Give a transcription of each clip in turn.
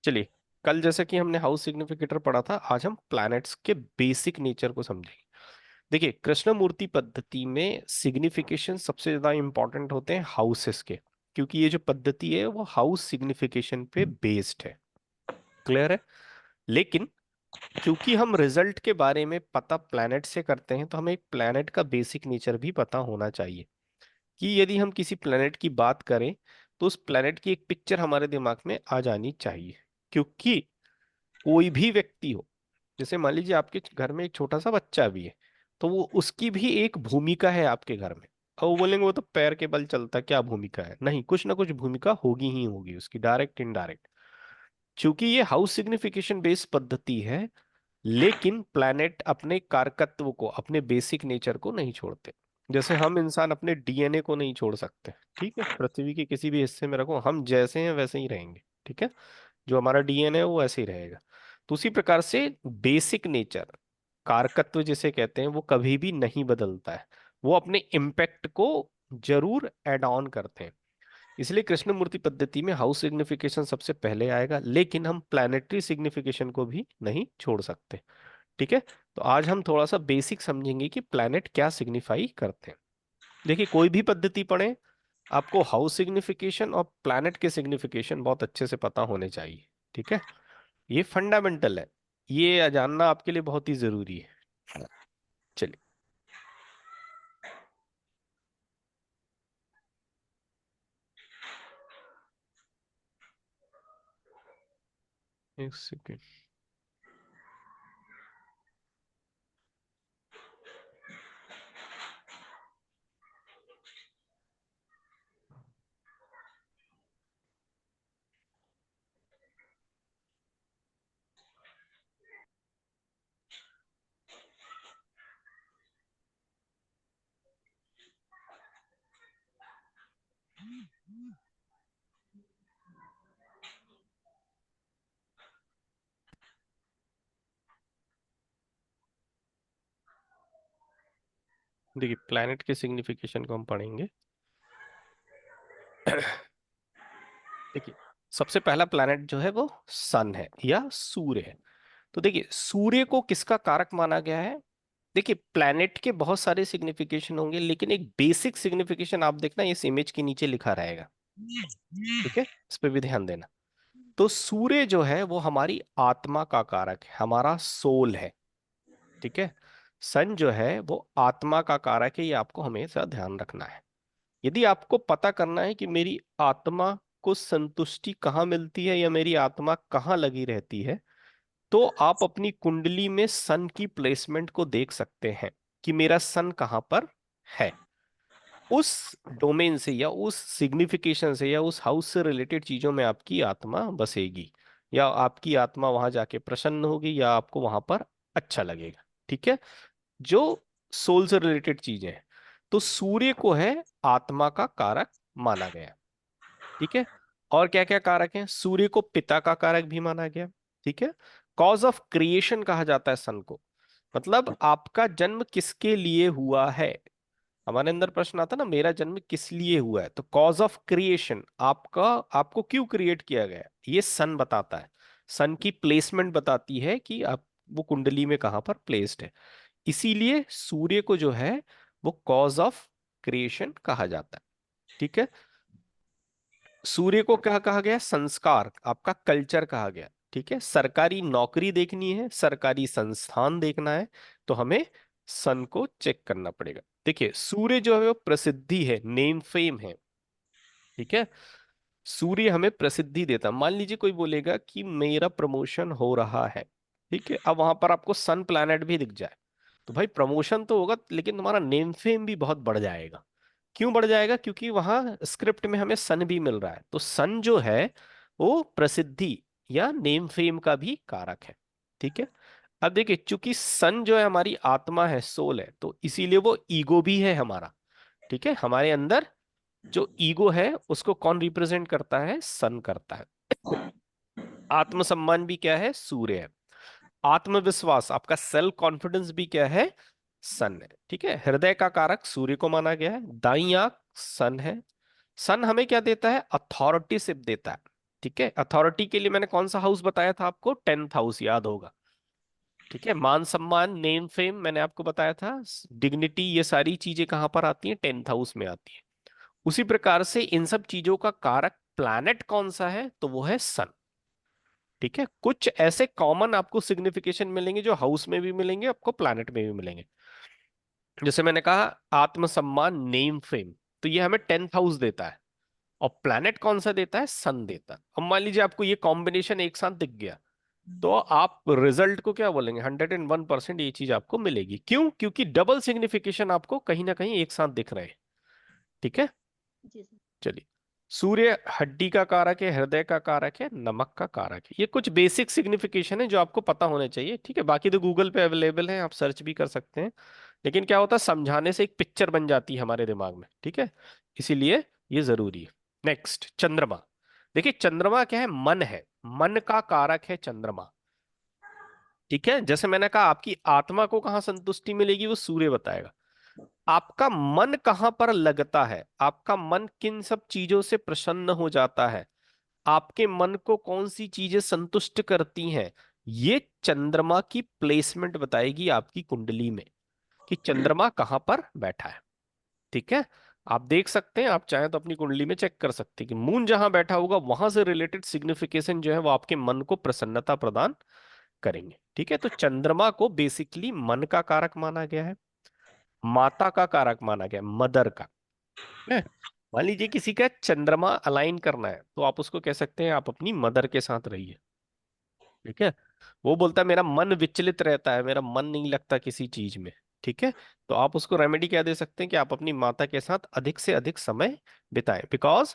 चलिए, कल जैसे कि हमने हाउस सिग्निफिकेटर पढ़ा था, आज हम प्लैनेट्स के बेसिक नेचर को समझेंगे। देखिए, कृष्णमूर्ति पद्धति में सिग्निफिकेशन सबसे ज्यादा इंपॉर्टेंट होते हैं हाउसेस के, क्योंकि ये जो पद्धति है वो हाउस सिग्निफिकेशन पे बेस्ड है। क्लियर है? लेकिन चूंकि हम रिजल्ट के बारे में पता प्लैनेट से करते हैं, तो हमें एक प्लैनेट का बेसिक नेचर भी पता होना चाहिए, कि यदि हम किसी प्लैनेट की बात करें तो उस प्लैनेट की एक पिक्चर हमारे दिमाग में आ जानी चाहिए। क्योंकि कोई भी व्यक्ति हो, जैसे मान लीजिए आपके घर में एक छोटा सा बच्चा भी है, तो वो उसकी भी एक भूमिका है आपके घर में। और वो बोलेंगे वो तो पैर के बल चलता, क्या भूमिका है? नहीं, कुछ ना कुछ भूमिका होगी ही होगी उसकी, डायरेक्ट इनडायरेक्ट। क्योंकि ये हाउस सिग्निफिकेशन बेस्ड पद्धति है, लेकिन प्लैनेट अपने कारकत्व को, अपने बेसिक नेचर को नहीं छोड़ते। जैसे हम इंसान अपने डीएनए को नहीं छोड़ सकते, ठीक है? पृथ्वी के किसी भी हिस्से में रखो, हम जैसे हैं वैसे ही रहेंगे, ठीक है? जो हमारा डीएनए है वो ऐसे ही रहेगा। तो उसी प्रकार से बेसिक नेचर, कारकत्व जिसे कहते हैं, वो कभी भी नहीं बदलता है। वो अपने इम्पैक्ट को जरूर एड ऑन करते हैं। इसलिए कृष्णमूर्ति पद्धति में हाउस सिग्निफिकेशन सबसे पहले आएगा, लेकिन हम प्लानिटरी सिग्निफिकेशन को भी नहीं छोड़ सकते। ठीक है? तो आज हम थोड़ा सा बेसिक समझेंगे कि प्लैनेट क्या सिग्निफाई करते हैं। देखिए, कोई भी पद्धति पढ़े, आपको हाउस सिग्निफिकेशन और प्लैनेट के सिग्निफिकेशन बहुत अच्छे से पता होने चाहिए। ठीक है? ये फंडामेंटल है, ये जानना आपके लिए बहुत ही जरूरी है। चलिए, एक सेकेंड। देखिए, प्लैनेट के सिग्निफिकेशन को हम पढ़ेंगे। देखिए, सबसे पहला प्लैनेट जो है वो सन है या सूर्य है। तो देखिए, सूर्य को किसका कारक माना गया है? देखिए, प्लैनेट के बहुत सारे सिग्निफिकेशन होंगे, लेकिन एक बेसिक सिग्निफिकेशन आप देखना, इस इमेज के नीचे लिखा रहेगा। ठीक है? इस पे भी ध्यान देना। तो सूर्य जो है वो हमारी आत्मा का कारक है, हमारा सोल है। ठीक है? सन जो है वो आत्मा का कारक है, ये आपको हमेशा ध्यान रखना है। यदि आपको पता करना है कि मेरी आत्मा को संतुष्टि कहाँ मिलती है या मेरी आत्मा कहाँ लगी रहती है, तो आप अपनी कुंडली में सन की प्लेसमेंट को देख सकते हैं कि मेरा सन कहाँ पर है। उस डोमेन से या उस सिग्निफिकेशन से या उस हाउस से रिलेटेड चीजों में आपकी आत्मा बसेगी, या आपकी आत्मा वहां जाके प्रसन्न होगी, या आपको वहां पर अच्छा लगेगा। ठीक है? जो सोल से रिलेटेड चीजें हैं, तो सूर्य को है आत्मा का कारक माना गया। ठीक है? और क्या क्या कारक हैं? सूर्य को पिता का कारक भी माना गया। ठीक है? कॉज ऑफ क्रिएशन कहा जाता है सन को, मतलब आपका जन्म किसके लिए हुआ है। हमारे अंदर प्रश्न आता ना, मेरा जन्म किस लिए हुआ है, तो कॉज ऑफ क्रिएशन, आपका, आपको क्यों क्रिएट किया गया, ये सन बताता है। सन की प्लेसमेंट बताती है कि आप वो कुंडली में कहां पर प्लेस्ड है। इसीलिए सूर्य को जो है वो कॉज ऑफ क्रिएशन कहा जाता है। ठीक है? सूर्य को क्या कहा गया? संस्कार, आपका कल्चर कहा गया। ठीक है? सरकारी नौकरी देखनी है, सरकारी संस्थान देखना है, तो हमें सन को चेक करना पड़ेगा। देखिए, सूर्य जो है वो प्रसिद्धि है, नेम फेम है। ठीक है? सूर्य हमें प्रसिद्धि देता है। मान लीजिए कोई बोलेगा कि मेरा प्रमोशन हो रहा है, ठीक है? अब वहां पर आपको सन प्लैनेट भी दिख जाए, तो भाई प्रमोशन तो होगा, लेकिन तुम्हारा नेम फेम भी बहुत बढ़ जाएगा। क्यों बढ़ जाएगा? क्योंकि वहां स्क्रिप्ट में हमें सन भी मिल रहा है। तो सन जो है वो प्रसिद्धि या नेम फेम का भी कारक है। ठीक है? अब देखिए, चूंकि सन जो है हमारी आत्मा है, सोल है, तो इसीलिए वो ईगो भी है हमारा। ठीक है? हमारे अंदर जो ईगो है उसको कौन रिप्रेजेंट करता है? सन करता है। आत्मसम्मान भी क्या है? सूर्य है। आत्मविश्वास, आपका सेल्फ कॉन्फिडेंस भी क्या है? सन है। ठीक है? हृदय का कारक सूर्य को माना गया है। दाई आंख सन है। सन हमें क्या देता है? अथॉरिटीशिप देता है। ठीक है, अथॉरिटी के लिए मैंने कौन सा हाउस बताया था आपको? 10th हाउस, याद होगा। ठीक है, मान सम्मान, नेम फेम मैंने आपको बताया था, डिग्निटी, ये सारी चीजें कहां पर आती हैं? 10th हाउस में आती है। उसी प्रकार से इन सब चीजों का कारक प्लैनेट कौन सा है? तो वो है सन। ठीक है, कुछ ऐसे कॉमन आपको सिग्निफिकेशन मिलेंगे जो हाउस में भी मिलेंगे, आपको प्लैनेट में भी मिलेंगे। जैसे मैंने कहा, आत्मसम्मान, नेम फेम, तो ये हमें 10th हाउस देता है। और प्लैनेट कौन सा देता है? सन देता है। अब मान लीजिए आपको ये कॉम्बिनेशन एक साथ दिख गया, तो आप रिजल्ट को क्या बोलेंगे? 101% ये चीज आपको मिलेगी। क्यों? क्योंकि डबल सिग्निफिकेशन आपको कहीं ना कहीं एक साथ दिख रहे हैं। ठीक है, जी सर। चलिए। सूर्य हड्डी का कारक है, हृदय का कारक है, नमक का कारक है। ये कुछ बेसिक सिग्निफिकेशन है जो आपको पता होने चाहिए। ठीक है, बाकी तो गूगल पे अवेलेबल है, आप सर्च भी कर सकते हैं। लेकिन क्या होता है, समझाने से एक पिक्चर बन जाती है हमारे दिमाग में। ठीक है, इसीलिए ये जरूरी है। नेक्स्ट, चंद्रमा। देखिए, चंद्रमा क्या है? मन है, मन का कारक है चंद्रमा। ठीक है, जैसे मैंने कहा, आपकी आत्मा को कहाँ संतुष्टि मिलेगी वो सूर्य बताएगा। आपका मन कहाँ पर लगता है, आपका मन किन सब चीजों से प्रसन्न हो जाता है, आपके मन को कौन सी चीजें संतुष्ट करती हैं, ये चंद्रमा की प्लेसमेंट बताएगी आपकी कुंडली में, कि चंद्रमा कहाँ पर बैठा है। ठीक है, आप देख सकते हैं, आप चाहें तो अपनी कुंडली में चेक कर सकते हैं कि मून जहां बैठा होगा वहां से रिलेटेड सिग्निफिकेशन जो है वो आपके मन को प्रसन्नता प्रदान करेंगे। ठीक है, तो चंद्रमा को बेसिकली मन का कारक माना गया है, माता का कारक माना गया, मदर का है। मान लीजिए किसी का चंद्रमा अलाइन करना है, तो आप उसको कह सकते हैं आप अपनी मदर के साथ रहिए। ठीक है, वो बोलता है मेरा मन विचलित रहता है, मेरा मन नहीं लगता किसी चीज में। ठीक है, तो आप उसको रेमेडी क्या दे सकते हैं कि आप अपनी माता के साथ अधिक से अधिक समय बिताएं, बिकॉज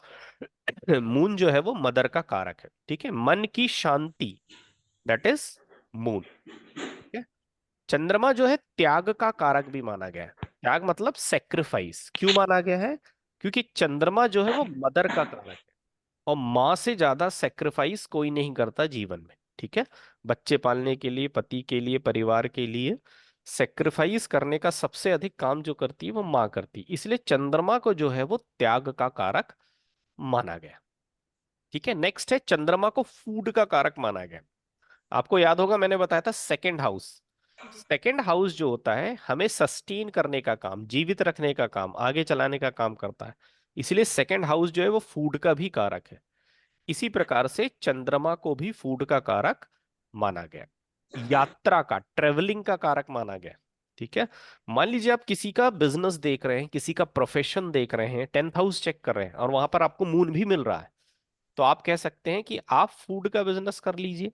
मून जो है वो मदर का कारक है। ठीक है, मन की शांति, दैट इज मून। ठीक है, चंद्रमा जो है त्याग का कारक भी माना गया है। त्याग मतलब सेक्रीफाइस। क्यों माना गया है? क्योंकि चंद्रमा जो है वो मदर का कारक है, और माँ से ज्यादा सेक्रीफाइस कोई नहीं करता जीवन में। ठीक है, बच्चे पालने के लिए, पति के लिए, परिवार के लिए सेक्रीफाइस करने का सबसे अधिक काम जो करती है वो माँ करती है। इसलिए चंद्रमा को जो है वो त्याग का कारक माना गया। ठीक है, नेक्स्ट है, चंद्रमा को फूड का कारक माना गया। आपको याद होगा मैंने बताया था सेकंड हाउस। सेकंड हाउस जो होता है हमें सस्टेन करने का काम, जीवित रखने का काम, आगे चलाने का काम करता है। इसलिए सेकंड हाउस जो है वो फूड का भी कारक है। इसी प्रकार से चंद्रमा को भी फूड का कारक माना गया, यात्रा का, ट्रेवलिंग का कारक माना गया। ठीक है, मान लीजिए आप किसी का बिजनेस देख रहे हैं, किसी का प्रोफेशन देख रहे हैं, 10th हाउस चेक कर रहे हैं और वहां पर आपको मून भी मिल रहा है, तो आप कह सकते हैं कि आप फूड का बिजनेस कर लीजिए।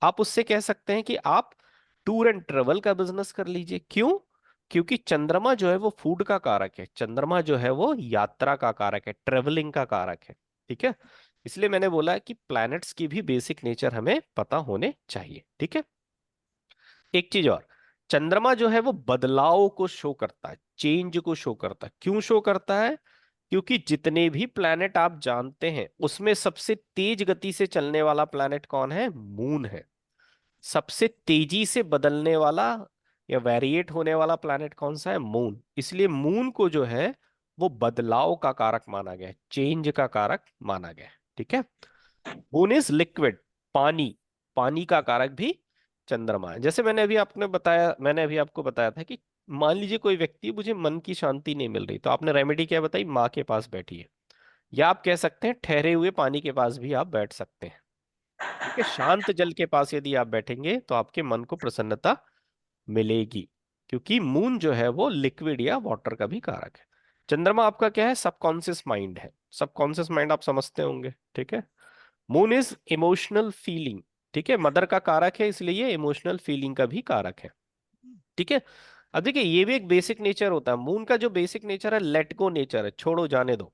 आप उससे कह सकते हैं कि आप टूर एंड ट्रेवल का बिजनेस कर लीजिए। क्यों? क्योंकि चंद्रमा जो है वो फूड का कारक है, चंद्रमा जो है वो यात्रा का कारक है, ट्रेवलिंग का कारक है। ठीक है, इसलिए मैंने बोला कि प्लैनेट्स की भी बेसिक नेचर हमें पता होने चाहिए। ठीक है, एक चीज और, चंद्रमा जो है वो बदलाव को शो करता है, चेंज को शो करता है। क्यों शो करता है? क्योंकि जितने भी प्लैनेट आप जानते हैं उसमें सबसे तेज गति से चलने वाला प्लैनेट कौन है? मून है। सबसे तेजी से बदलने वाला या वेरिएट होने वाला प्लैनेट कौन सा है? मून। इसलिए मून को जो है वो बदलाव का कारक माना गया है, चेंज का कारक माना गया है। ठीक है, मून इज लिक्विड, पानी, पानी का कारक भी चंद्रमा है। जैसे मैंने अभी आपको बताया था कि मान लीजिए कोई व्यक्ति, मुझे मन की शांति नहीं मिल रही, तो आपने रेमेडी क्या बताई? माँ के पास बैठिए, या आप कह सकते हैं ठहरे हुए पानी के पास भी आप बैठ सकते हैं। ठीक है, शांत जल के पास यदि आप बैठेंगे तो आपके मन को प्रसन्नता मिलेगी, क्योंकि मून जो है वो लिक्विड या वाटर का भी कारक है। चंद्रमा आपका क्या है? सबकॉन्शियस माइंड है। सबकॉन्शियस माइंड आप समझते होंगे। ठीक है, मून इज इमोशनल फीलिंग। ठीक है, मदर का कारक है, इसलिए ये इमोशनल फीलिंग का भी कारक है। ठीक है, अब देखिए ये भी एक बेसिक नेचर होता है मून का। जो बेसिक नेचर है लेट गो नेचर है, छोड़ो जाने दो।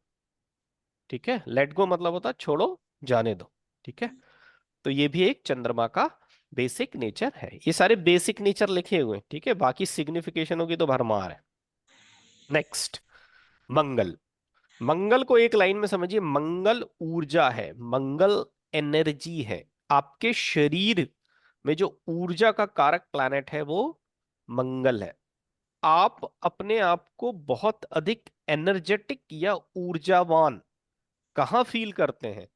ठीक है, लेट गो मतलब होता है छोड़ो जाने दो। ठीक है, तो ये भी एक चंद्रमा का बेसिक नेचर है। ये सारे बेसिक नेचर लिखे हुए हैं। ठीक है, बाकी सिग्निफिकेशन होगी तो भरमार है। नेक्स्ट, मंगल। मंगल को एक लाइन में समझिए, मंगल ऊर्जा है, मंगल एनर्जी है। आपके शरीर में जो ऊर्जा का कारक प्लैनेट है वो मंगल है। आप अपने आप को बहुत अधिक एनर्जेटिक या ऊर्जावान कहाँ फील करते हैं?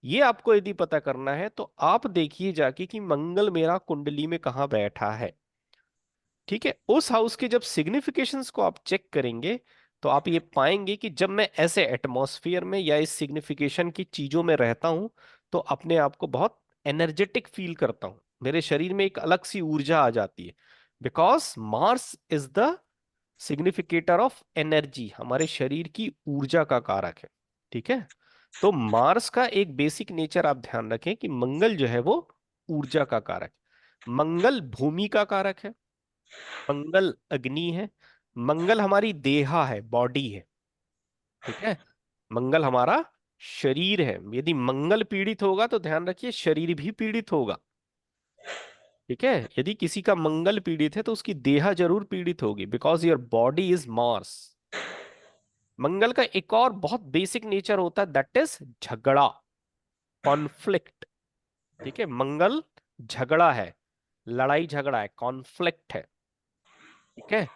ये आपको यदि पता करना है तो आप देखिए जाके कि मंगल मेरा कुंडली में कहाँ बैठा है। ठीक है, उस हाउस के जब सिग्निफिकेशंस को आप चेक करेंगे तो आप ये पाएंगे कि जब मैं ऐसे एटमॉस्फेयर में या इस सिग्निफिकेशन की चीजों में रहता हूं तो अपने आप को बहुत एनर्जेटिक फील करता हूं, मेरे शरीर में एक अलग सी ऊर्जा आ जाती है। Because Mars is the significator of energy, हमारे शरीर की ऊर्जा का कारक है। ठीक है, तो मार्स का एक बेसिक नेचर आप ध्यान रखें कि मंगल जो है वो ऊर्जा का कारक है। मंगल भूमि का कारक है, मंगल अग्नि है, मंगल हमारी देहा है, बॉडी है। ठीक है, मंगल हमारा शरीर है। यदि मंगल पीड़ित होगा तो ध्यान रखिए शरीर भी पीड़ित होगा। ठीक है, यदि किसी का मंगल पीड़ित है तो उसकी देहा जरूर पीड़ित होगी, because your body is Mars. Mangal का एक और बहुत बेसिक नेचर होता है, दैट इज झगड़ा, कॉन्फ्लिक्ट। ठीक है, मंगल झगड़ा है, लड़ाई झगड़ा है, कॉन्फ्लिक्ट है। ठीक है,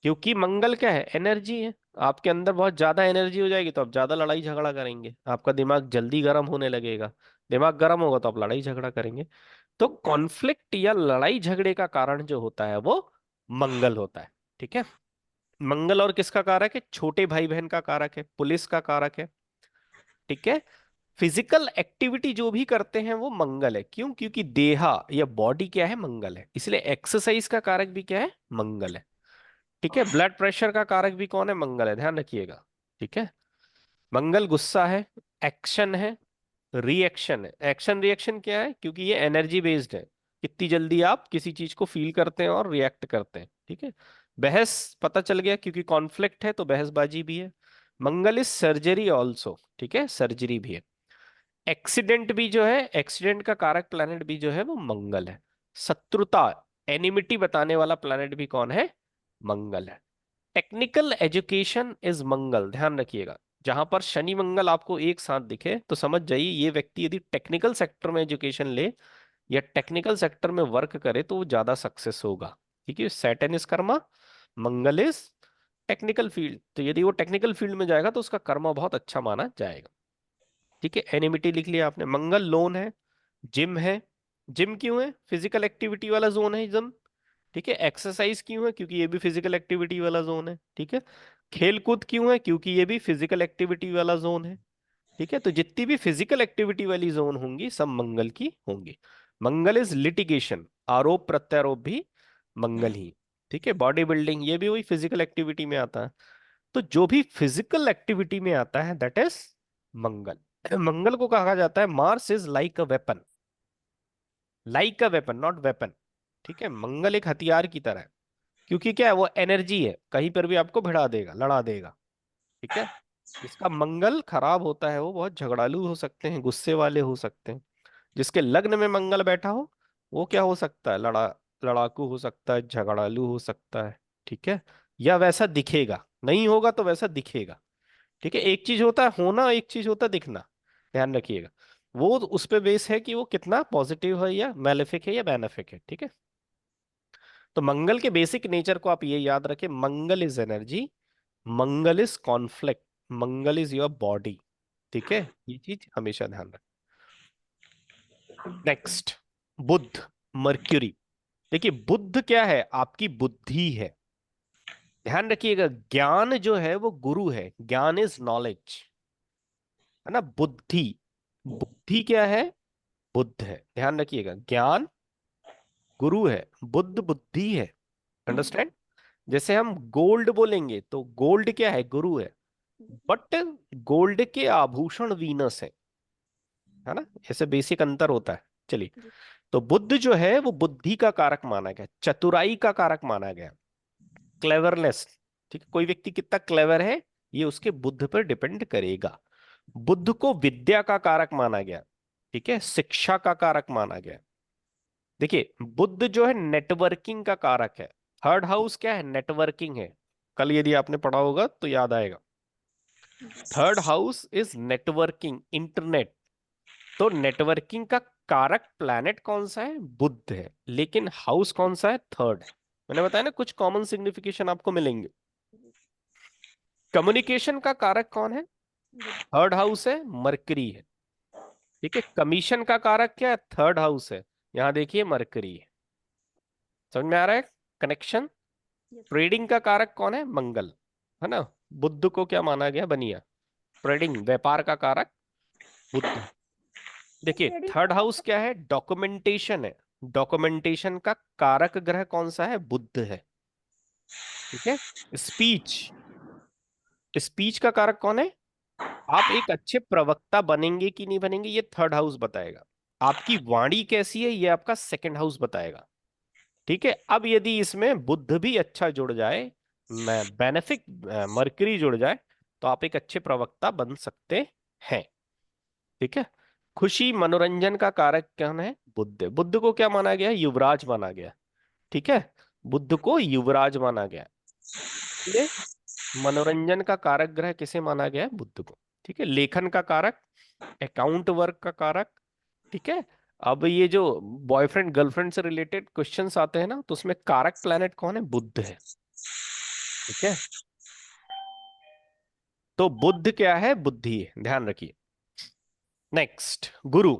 क्योंकि मंगल क्या है, एनर्जी है। आपके अंदर बहुत ज्यादा एनर्जी हो जाएगी तो आप ज्यादा लड़ाई झगड़ा करेंगे, आपका दिमाग जल्दी गर्म होने लगेगा। दिमाग गर्म होगा तो आप लड़ाई झगड़ा करेंगे। तो कॉन्फ्लिक्ट या लड़ाई झगड़े का कारण जो होता है वो मंगल होता है। ठीक है, मंगल और किसका कारक है, छोटे भाई बहन का कारक है, पुलिस का कारक है। ठीक है, फिजिकल एक्टिविटी जो भी करते हैं वो मंगल है। क्यों? क्योंकि देहा या बॉडी क्या है, मंगल है, इसलिए एक्सरसाइज का कारक भी क्या है, मंगल है। ठीक है, ब्लड प्रेशर का कारक भी कौन है, मंगल है, ध्यान रखिएगा। ठीक है, मंगल गुस्सा है, एक्शन है, रिएक्शन है। एक्शन रिएक्शन क्या है, क्योंकि ये एनर्जी बेस्ड है, कितनी जल्दी आप किसी चीज को फील करते हैं और रिएक्ट करते हैं। ठीक है, बहस, पता चल गया, क्योंकि कॉन्फ्लिक्ट है तो बहसबाजी भी है। मंगल इज सर्जरी ऑल्सो, ठीक है, सर्जरी भी है। एक्सीडेंट भी जो है, एक्सीडेंट का कारक प्लैनेट भी जो है वो मंगल है। शत्रुता, एनिमिटी बताने वाला प्लैनेट भी कौन है, मंगल है। टेक्निकल एजुकेशन इज मंगल, ध्यान रखिएगा। जहां पर शनि मंगल आपको एक साथ दिखे तो समझ जाइए ये व्यक्ति यदि टेक्निकल सेक्टर में एजुकेशन ले या टेक्निकल सेक्टर में वर्क करे तो वो ज्यादा सक्सेस होगा। ठीक है, Saturn is Karma, Mangal is technical field, तो यदि वो टेक्निकल फील्ड में जाएगा तो उसका कर्मा बहुत अच्छा माना जाएगा। ठीक है, एनिमिटी लिख लिया आपने। मंगल लोन है, जिम है। जिम क्यों है, फिजिकल एक्टिविटी वाला जोन है जिम। ठीक है, एक्सरसाइज क्यों है, क्योंकि ये भी फिजिकल एक्टिविटी वाला जोन है। ठीक है, खेल कूद क्यों है, क्योंकि ये भी फिजिकल एक्टिविटी वाला जोन है। ठीक है, तो जितनी भी फिजिकल एक्टिविटी वाली जोन होंगी सब मंगल की होंगी। मंगल इज लिटिगेशन, आरोप प्रत्यारोप भी मंगल ही। ठीक है, बॉडी बिल्डिंग ये भी वही फिजिकल एक्टिविटी में आता है। तो जो भी फिजिकल एक्टिविटी में आता है दैट इज मंगल। मंगल को कहा जाता है Mars is like a weapon, like a weapon not weapon. ठीक है, मंगल एक हथियार की तरह है, क्योंकि क्या है, वो एनर्जी है, कहीं पर भी आपको भिड़ा देगा, लड़ा देगा। ठीक है, जिसका मंगल खराब होता है वो बहुत झगड़ालू हो सकते हैं, गुस्से वाले हो सकते हैं। जिसके लग्न में मंगल बैठा हो वो क्या हो सकता है, लड़ाकू हो सकता है, झगड़ालू हो सकता है। ठीक है, या वैसा दिखेगा, नहीं होगा तो वैसा दिखेगा। ठीक है, एक चीज होता है होना, एक चीज होता है दिखना, ध्यान रखिएगा। वो उस पे बेस है कि वो कितना पॉजिटिव है या मैलेफिक है या बेनेफिक है। ठीक है, तो मंगल के बेसिक नेचर को आप ये याद रखें, Mangal is energy, Mangal is conflict, Mangal is your body. ठीक है, ये चीज हमेशा ध्यान रखें। Next, Budh, Mercury. देखिए बुध क्या है, आपकी बुद्धि है। ध्यान रखिएगा, ज्ञान जो है वो गुरु है, ज्ञान इज नॉलेज, है ना। बुद्धि, बुद्धि क्या है, बुद्ध है, ध्यान रखिएगा। ज्ञान गुरु है, बुद्ध बुद्धि है। अंडरस्टैंड? जैसे हम गोल्ड बोलेंगे तो गोल्ड क्या है, गुरु है, बट गोल्ड के आभूषण वीनस है ना, ऐसे बेसिक अंतर होता है। चलिए, तो बुद्ध जो है वो बुद्धि का कारक माना गया, चतुराई का कारक माना गया, क्लेवरनेस। ठीक है, कोई व्यक्ति कितना क्लेवर है ये उसके बुद्ध पर डिपेंड करेगा। बुद्ध को विद्या का कारक माना गया, ठीक है, शिक्षा का कारक माना गया। देखिए बुद्ध जो है नेटवर्किंग का कारक है। थर्ड हाउस क्या है, नेटवर्किंग है। कल यदि आपने पढ़ा होगा तो याद आएगा। Third house is networking, internet. तो नेटवर्किंग का कारक प्लैनेट कौन सा है, बुध है, लेकिन हाउस कौन सा है, थर्ड है। मैंने बताया ना कुछ कॉमन सिग्निफिकेशन आपको मिलेंगे। कम्युनिकेशन का कारक कौन है, थर्ड हाउस है, मरकरी है। ठीक है, कमीशन का कारक क्या है, थर्ड हाउस है, यहाँ देखिए मरकरी है। समझ में आ रहा है कनेक्शन। Yes sir. ट्रेडिंग का कारक कौन है, मंगल, है ना। बुध को क्या माना गया, बनिया। ट्रेडिंग, व्यापार का कारक बुध। सर देखिए ट्रेडिंग थर्ड का हाउस क्या है, डॉक्यूमेंटेशन है। डॉक्यूमेंटेशन का कारक ग्रह कौन सा है, बुध है। ठीक है। स्पीच, स्पीच का कारक कौन है, आप एक अच्छे प्रवक्ता बनेंगे कि नहीं बनेंगे ये थर्ड हाउस बताएगा। आपकी वाणी कैसी है ये आपका सेकंड हाउस बताएगा। ठीक है, अब यदि इसमें बुध भी अच्छा जुड़ जाए, मैं बेनिफिक मरकरी जुड़ जाए, तो आप एक अच्छे प्रवक्ता बन सकते हैं। ठीक है। खुशी मनोरंजन का कारक कौन है, बुध। बुध को क्या माना गया, युवराज माना गया। ठीक है, बुध को युवराज माना गया, इसलिए मनोरंजन का कारक ग्रह किसे माना गया है, बुध को। ठीक है, लेखन का कारक, अकाउंट वर्क का कारक। ठीक है। अब ये जो बॉयफ्रेंड गर्लफ्रेंड से रिलेटेड क्वेश्चंस आते हैं ना, तो उसमें कारक प्लैनेट कौन है, बुध है। ठीक है, तो बुध क्या है, बुद्धि है, ध्यान रखिए। नेक्स्ट, गुरु।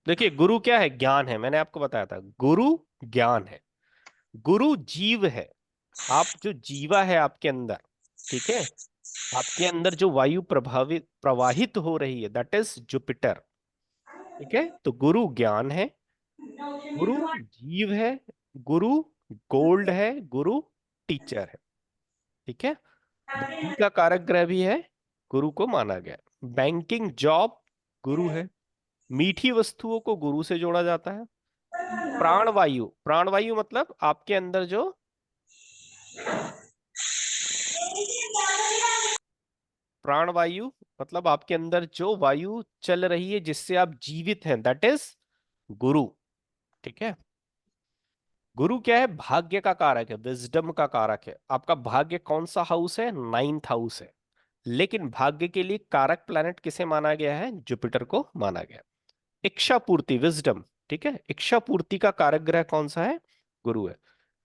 देखिए गुरु क्या है, ज्ञान है, मैंने आपको बताया था गुरु ज्ञान है। गुरु जीव है, आप जो जीवा है आपके अंदर। ठीक है, आपके अंदर जो वायु प्रभावित प्रवाहित हो रही है, दैट इज जुपिटर। ठीक है, तो गुरु ज्ञान है, गुरु जीव है, गुरु गोल्ड है, गुरु टीचर है। ठीक है, बुद्धि का कारक ग्रह भी है, गुरु को माना गया। बैंकिंग जॉब, गुरु है। मीठी वस्तुओं को गुरु से जोड़ा जाता है। प्राणवायु, प्राणवायु मतलब आपके अंदर जो, प्राणवायु मतलब आपके अंदर जो वायु चल रही है जिससे आप जीवित हैं, दैट इज गुरु। ठीक है, गुरु क्या है, भाग्य का कारक है, विजडम का कारक है। आपका भाग्य कौन सा हाउस है, नाइन्थ हाउस है। लेकिन भाग्य के लिए कारक प्लैनेट किसे माना गया है, जुपिटर को माना गया। इच्छा पूर्ति, विजडम। ठीक है, इच्छा पूर्ति का कारक ग्रह कौन सा है, गुरु है।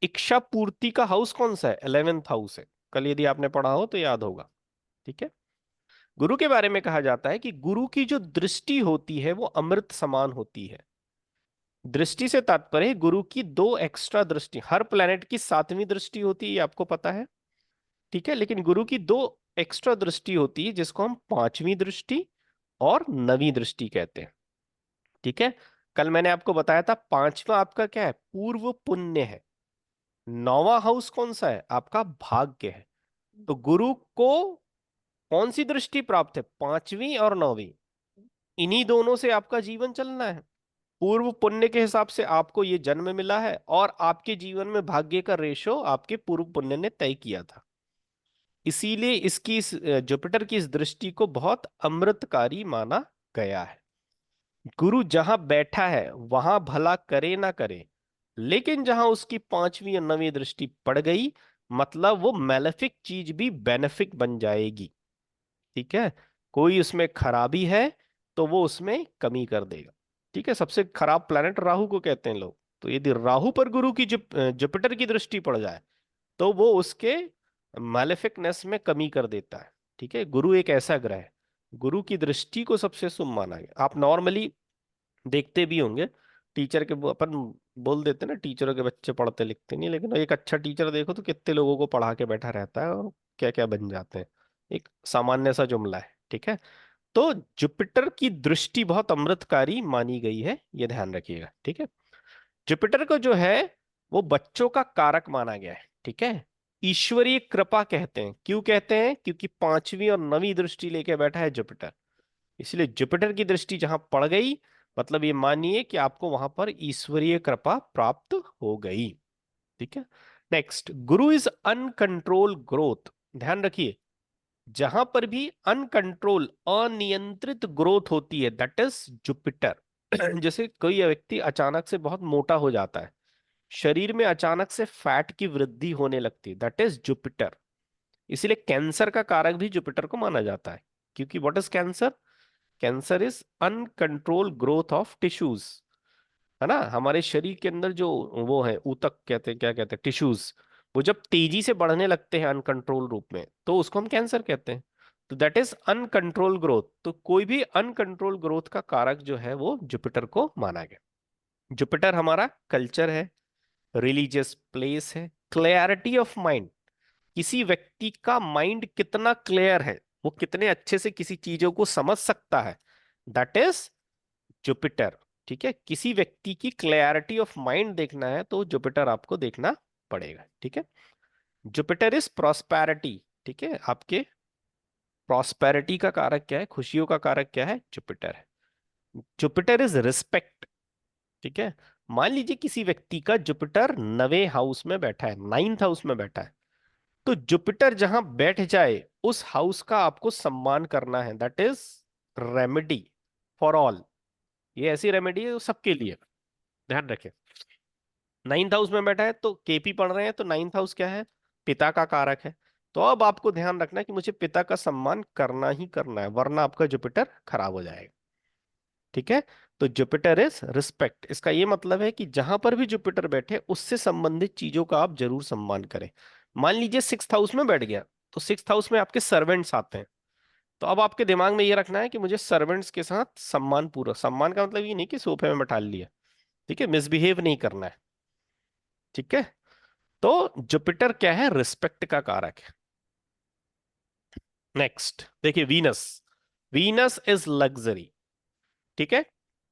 इच्छा पूर्ति का हाउस कौन सा है, 11th हाउस है, कल यदि आपने पढ़ा हो तो याद होगा। ठीक है, गुरु के बारे में कहा जाता है कि गुरु की जो दृष्टि होती है वो अमृत समान होती है। दृष्टि से तात्पर्य है गुरु की दो एक्स्ट्रा दृष्टि, हर प्लेनेट की सातवीं दृष्टि होती है, ये आपको पता है। ठीक है, लेकिन गुरु की दो एक्स्ट्रा दृष्टि होती है जिसको हम पांचवी दृष्टि और नवीं दृष्टि कहते हैं। ठीक है, कल मैंने आपको बताया था पांचवा आपका क्या है, पूर्व पुण्य है। नौवां हाउस कौन सा है, आपका भाग्य है। तो गुरु को कौन सी दृष्टि प्राप्त है, पांचवी और नौवीं। इन्हीं दोनों से आपका जीवन चलना है। पूर्व पुण्य के हिसाब से आपको ये जन्म मिला है, और आपके जीवन में भाग्य का रेशो आपके पूर्व पुण्य ने तय किया था। इसीलिए इसकी जुपिटर की इस दृष्टि को बहुत अमृतकारी माना गया है। गुरु जहां बैठा है वहां भला करे ना करे, लेकिन जहां उसकी पांचवी और नवीं दृष्टि पड़ गई, मतलब वो मैलेफिक चीज भी बेनिफिक बन जाएगी। ठीक है, कोई उसमें खराबी है तो वो उसमें कमी कर देगा। ठीक है, सबसे खराब प्लेनेट राहु को कहते हैं लोग। तो यदि राहु पर गुरु की जुपिटर की दृष्टि पड़ जाए, तो वो उसके मैलेफिकनेस में कमी कर देता है। ठीक है, गुरु एक ऐसा ग्रह है, गुरु की दृष्टि को सबसे शुभ माना गया। आप नॉर्मली देखते भी होंगे, टीचर के अपन बोल देते हैं ना, टीचरों के बच्चे पढ़ते लिखते नहीं, लेकिन एक अच्छा टीचर देखो तो कितने लोगों को पढ़ा के बैठा रहता है और क्या क्या बन जाते हैं। एक सामान्य सा जुमला है। ठीक है, तो जुपिटर की दृष्टि बहुत अमृतकारी मानी गई है, ये ध्यान रखिएगा। ठीक है, जुपिटर को जो है वो बच्चों का कारक माना गया है। ठीक है, ईश्वरीय कृपा कहते हैं, क्यों कहते हैं, क्योंकि पांचवी और नवीं दृष्टि लेके बैठा है जुपिटर। इसलिए जुपिटर की दृष्टि जहां पड़ गई, मतलब ये मानिए कि आपको वहां पर ईश्वरीय कृपा प्राप्त हो गई। ठीक है, next, Guru is uncontrol growth. ध्यान रखिए, जहां पर भी अनकंट्रोल अनियंत्रित ग्रोथ होती है, दैट इज जुपिटर। जैसे कोई व्यक्ति अचानक से बहुत मोटा हो जाता है, शरीर में अचानक से फैट की वृद्धि होने लगती है, दैट इज जुपिटर। इसीलिए कैंसर का कारक भी जुपिटर को माना जाता है, क्योंकि what is cancer, cancer is uncontrol growth of tissues. है ना, हमारे शरीर के अंदर जो वो है ऊतक कहते हैं, क्या कहते हैं, टिश्यूज, वो जब तेजी से बढ़ने लगते हैं अनकंट्रोल रूप में, तो उसको हम कैंसर कहते हैं। तो दैट इज अनकंट्रोल ग्रोथ। तो कोई भी अनकंट्रोल ग्रोथ का कारक जो है वो जुपिटर को माना गया। जुपिटर हमारा कल्चर है, रिलीजियस प्लेस है, क्लैरिटी ऑफ माइंड, किसी व्यक्ति का माइंड कितना क्लियर है, वो कितने अच्छे से किसी चीजों को समझ सकता है, दैट इज जुपिटर। ठीक है, किसी व्यक्ति की क्लैरिटी ऑफ माइंड देखना है तो जुपिटर आपको देखना पड़ेगा। ठीक है, जुपिटर इज प्रॉस्पेरिटी। ठीक है, आपके प्रॉस्पेरिटी का कारक क्या है, खुशियों का कारक क्या है, जुपिटर है। Jupiter is respect. ठीक है, मान लीजिए किसी व्यक्ति का जुपिटर 9वें हाउस में बैठा है, 9th हाउस में बैठा है, तो जुपिटर जहां बैठ जाए उस हाउस का आपको सम्मान करना है, that is remedy for all. ये ऐसी रेमेडी है जो सबके लिए, ध्यान रखें। 9th हाउस में बैठा है तो केपी पढ़ रहे हैं, तो 9th हाउस क्या है, पिता का कारक है। तो अब आपको ध्यान रखना है कि मुझे पिता का सम्मान करना ही करना है, वरना आपका जुपिटर खराब हो जाएगा। ठीक है, तो जुपिटर इज रिस्पेक्ट। इसका ये मतलब है कि जहां पर भी जुपिटर बैठे उससे संबंधित चीजों का आप जरूर सम्मान करें। मान लीजिए 6th हाउस में बैठ गया, तो 6th हाउस में आपके सर्वेंट्स आते हैं, तो अब आपके दिमाग में ये रखना है कि मुझे सर्वेंट्स के साथ सम्मान, पूरा सम्मान का मतलब ये नहीं कि सोफे में बैठा लिया। ठीक है, मिसबिहेव नहीं करना है। ठीक है, तो जुपिटर क्या है, रिस्पेक्ट का कारक है। नेक्स्ट देखिए, वीनस। Venus is luxury. ठीक है,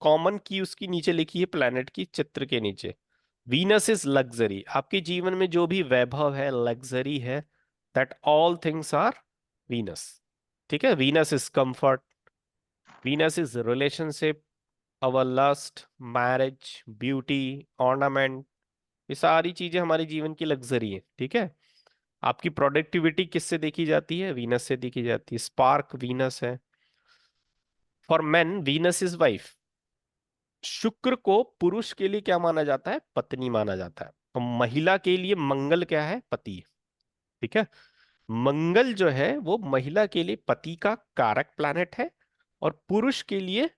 कॉमन की उसकी नीचे लिखी है, प्लैनेट की चित्र के नीचे। Venus is luxury. आपके जीवन में जो भी वैभव है, लग्जरी है, that all things are Venus. ठीक है, Venus is comfort, Venus is relationship, our lust, marriage, beauty, ornament. ये सारी चीजें हमारे जीवन की लग्जरी है। ठीक है, आपकी प्रोडक्टिविटी किससे देखी जाती है, वीनस से देखी जाती है। स्पार्क वीनस है। For main Venus is wife. शुक्र को पुरुष के लिए क्या माना जाता है, पत्नी माना जाता है। और महिला के लिए मंगल क्या है, पति। ठीक है, मंगल जो है वो महिला के लिए पति का कारक प्लैनेट है, और पुरुष के लिए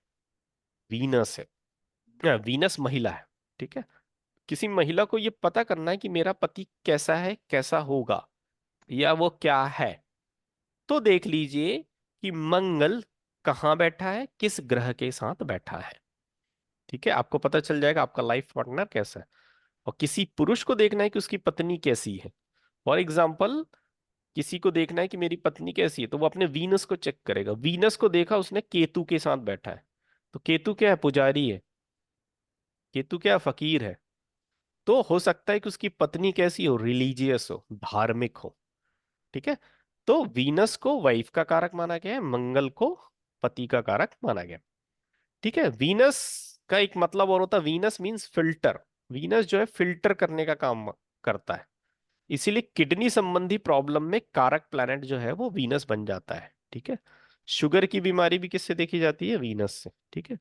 वीनस है। वीनस महिला है। ठीक है, किसी महिला को ये पता करना है कि मेरा पति कैसा है, कैसा होगा, या वो क्या है, तो देख लीजिए कि मंगल कहाँ बैठा है, किस ग्रह के साथ बैठा है। ठीक है, आपको पता चल जाएगा आपका लाइफ पार्टनर कैसा है। और किसी पुरुष को देखना है कि उसकी पत्नी कैसी है। फॉर एग्जाम्पल, किसी को देखना है कि मेरी पत्नी कैसी है, तो वो अपने वीनस को चेक करेगा। वीनस को देखा उसने केतु के साथ बैठा है, तो केतु क्या है, पुजारी है। केतु क्या है, फकीर है। तो हो सकता है कि उसकी पत्नी कैसी हो, रिलीजियस हो, धार्मिक हो। ठीक है, तो वीनस को वाइफ का कारक माना गया है, मंगल को पति का कारक माना गया। ठीक है, वीनस का एक मतलब और होता है, वीनस मींस फिल्टर। वीनस जो है फिल्टर करने का काम करता है, इसीलिए किडनी संबंधी प्रॉब्लम में कारक प्लैनेट जो है वो वीनस बन जाता है। ठीक है, शुगर की बीमारी भी किससे देखी जाती है, वीनस से। ठीक है,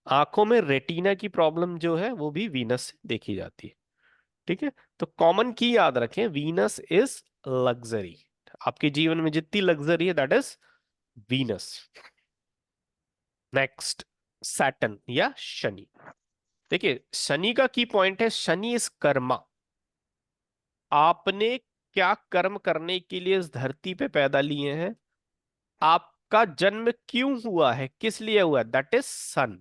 आंखों में रेटिना की प्रॉब्लम जो है वो भी वीनस से देखी जाती है। ठीक है, तो कॉमन की याद रखें, वीनस इज लग्जरी। आपके जीवन में जितनी लग्जरी है, that is Venus. Next, Saturn या शनि। देखिए, शनि का की पॉइंट है, शनि इज कर्मा। आपने क्या कर्म करने के लिए इस धरती पे पैदा लिए हैं, आपका जन्म क्यों हुआ है, किस लिए हुआ है, दैट इज सन।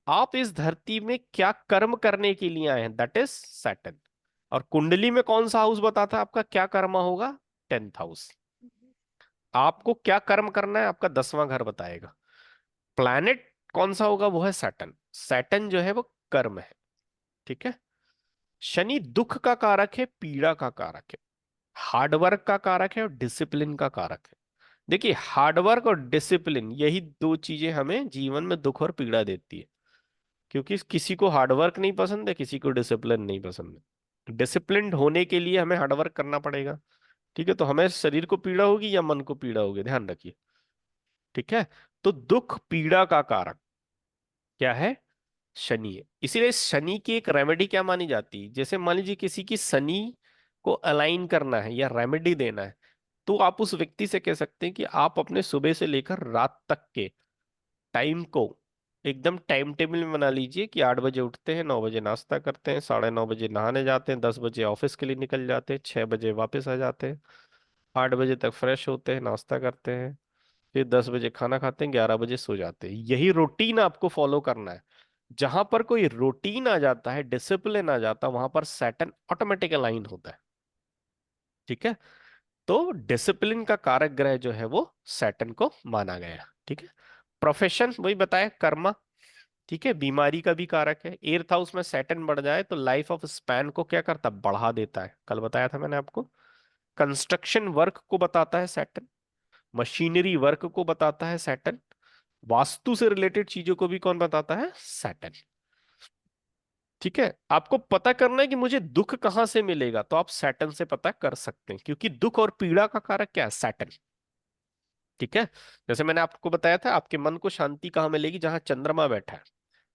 आप इस धरती में क्या कर्म करने के लिए आए हैं, दैट इज सैटर्न। और कुंडली में कौन सा हाउस बताता है आपका क्या कर्म होगा, 10th हाउस। आपको क्या कर्म करना है, आपका 10वां घर बताएगा। प्लैनेट कौन सा होगा, वो है सैटर्न। सैटर्न जो है वो कर्म है। ठीक है, शनि दुख का कारक है, पीड़ा का कारक है, हार्डवर्क का कारक है, और डिसिप्लिन का कारक है। देखिए, हार्डवर्क और डिसिप्लिन, यही दो चीजें हमें जीवन में दुख और पीड़ा देती है। क्योंकि किसी को हार्डवर्क नहीं पसंद है, किसी को डिसिप्लिन नहीं पसंद है। डिसिप्लिन्ड होने के लिए हमें हार्डवर्क करना पड़ेगा। ठीक है, तो हमें शरीर को पीड़ा होगी या मन को पीड़ा होगी, ध्यान रखिए। ठीक है, तो दुख पीड़ा का कारक क्या है, शनि है। इसीलिए शनि की एक रेमेडी क्या मानी जाती है, जैसे मान लीजिए किसी की शनि को अलाइन करना है या रेमेडी देना है, तो आप उस व्यक्ति से कह सकते हैं कि आप अपने सुबह से लेकर रात तक के टाइम को एकदम टाइम टेबल में बना लीजिए कि 8 बजे उठते हैं, 9 बजे नाश्ता करते हैं, 9:30 बजे नहाने जाते हैं, 10 बजे ऑफिस के लिए निकल जाते हैं, 6 बजे वापस आ जाते हैं, 8 बजे तक फ्रेश होते हैं, नाश्ता करते हैं, फिर 10 बजे खाना खाते हैं, 11 बजे सो जाते हैं। यही रूटीन आपको फॉलो करना है। जहां पर कोई रूटीन आ जाता है, डिसिप्लिन आ जाता है, वहां पर सैटर्न ऑटोमेटिक अलाइन होता है। ठीक है। तो डिसिप्लिन का कारक ग्रह जो है वो सैटर्न को माना गया। ठीक है। प्रोफेशन वही बताया, कर्मा। ठीक है। बीमारी का भी कारक है। एर्थ हाउस में सैटर्न बढ़ जाए तो लाइफ ऑफ स्पैन को क्या करता है, बढ़ा देता है। कल बताया था मैंने आपको। कंस्ट्रक्शन वर्क को बताता है सैटर्न। मशीनरी वर्क को बताता है सैटर्न। वास्तु से रिलेटेड चीजों को भी कौन बताता है, सैटर्न। ठीक है। आपको पता करना है कि मुझे दुख कहां से मिलेगा, तो आप सैटर्न से पता कर सकते हैं, क्योंकि दुख और पीड़ा का कारक क्या है, सैटर्न। ठीक है। जैसे मैंने आपको बताया था, आपके मन को शांति कहाँ मिलेगी, जहां चंद्रमा बैठा है।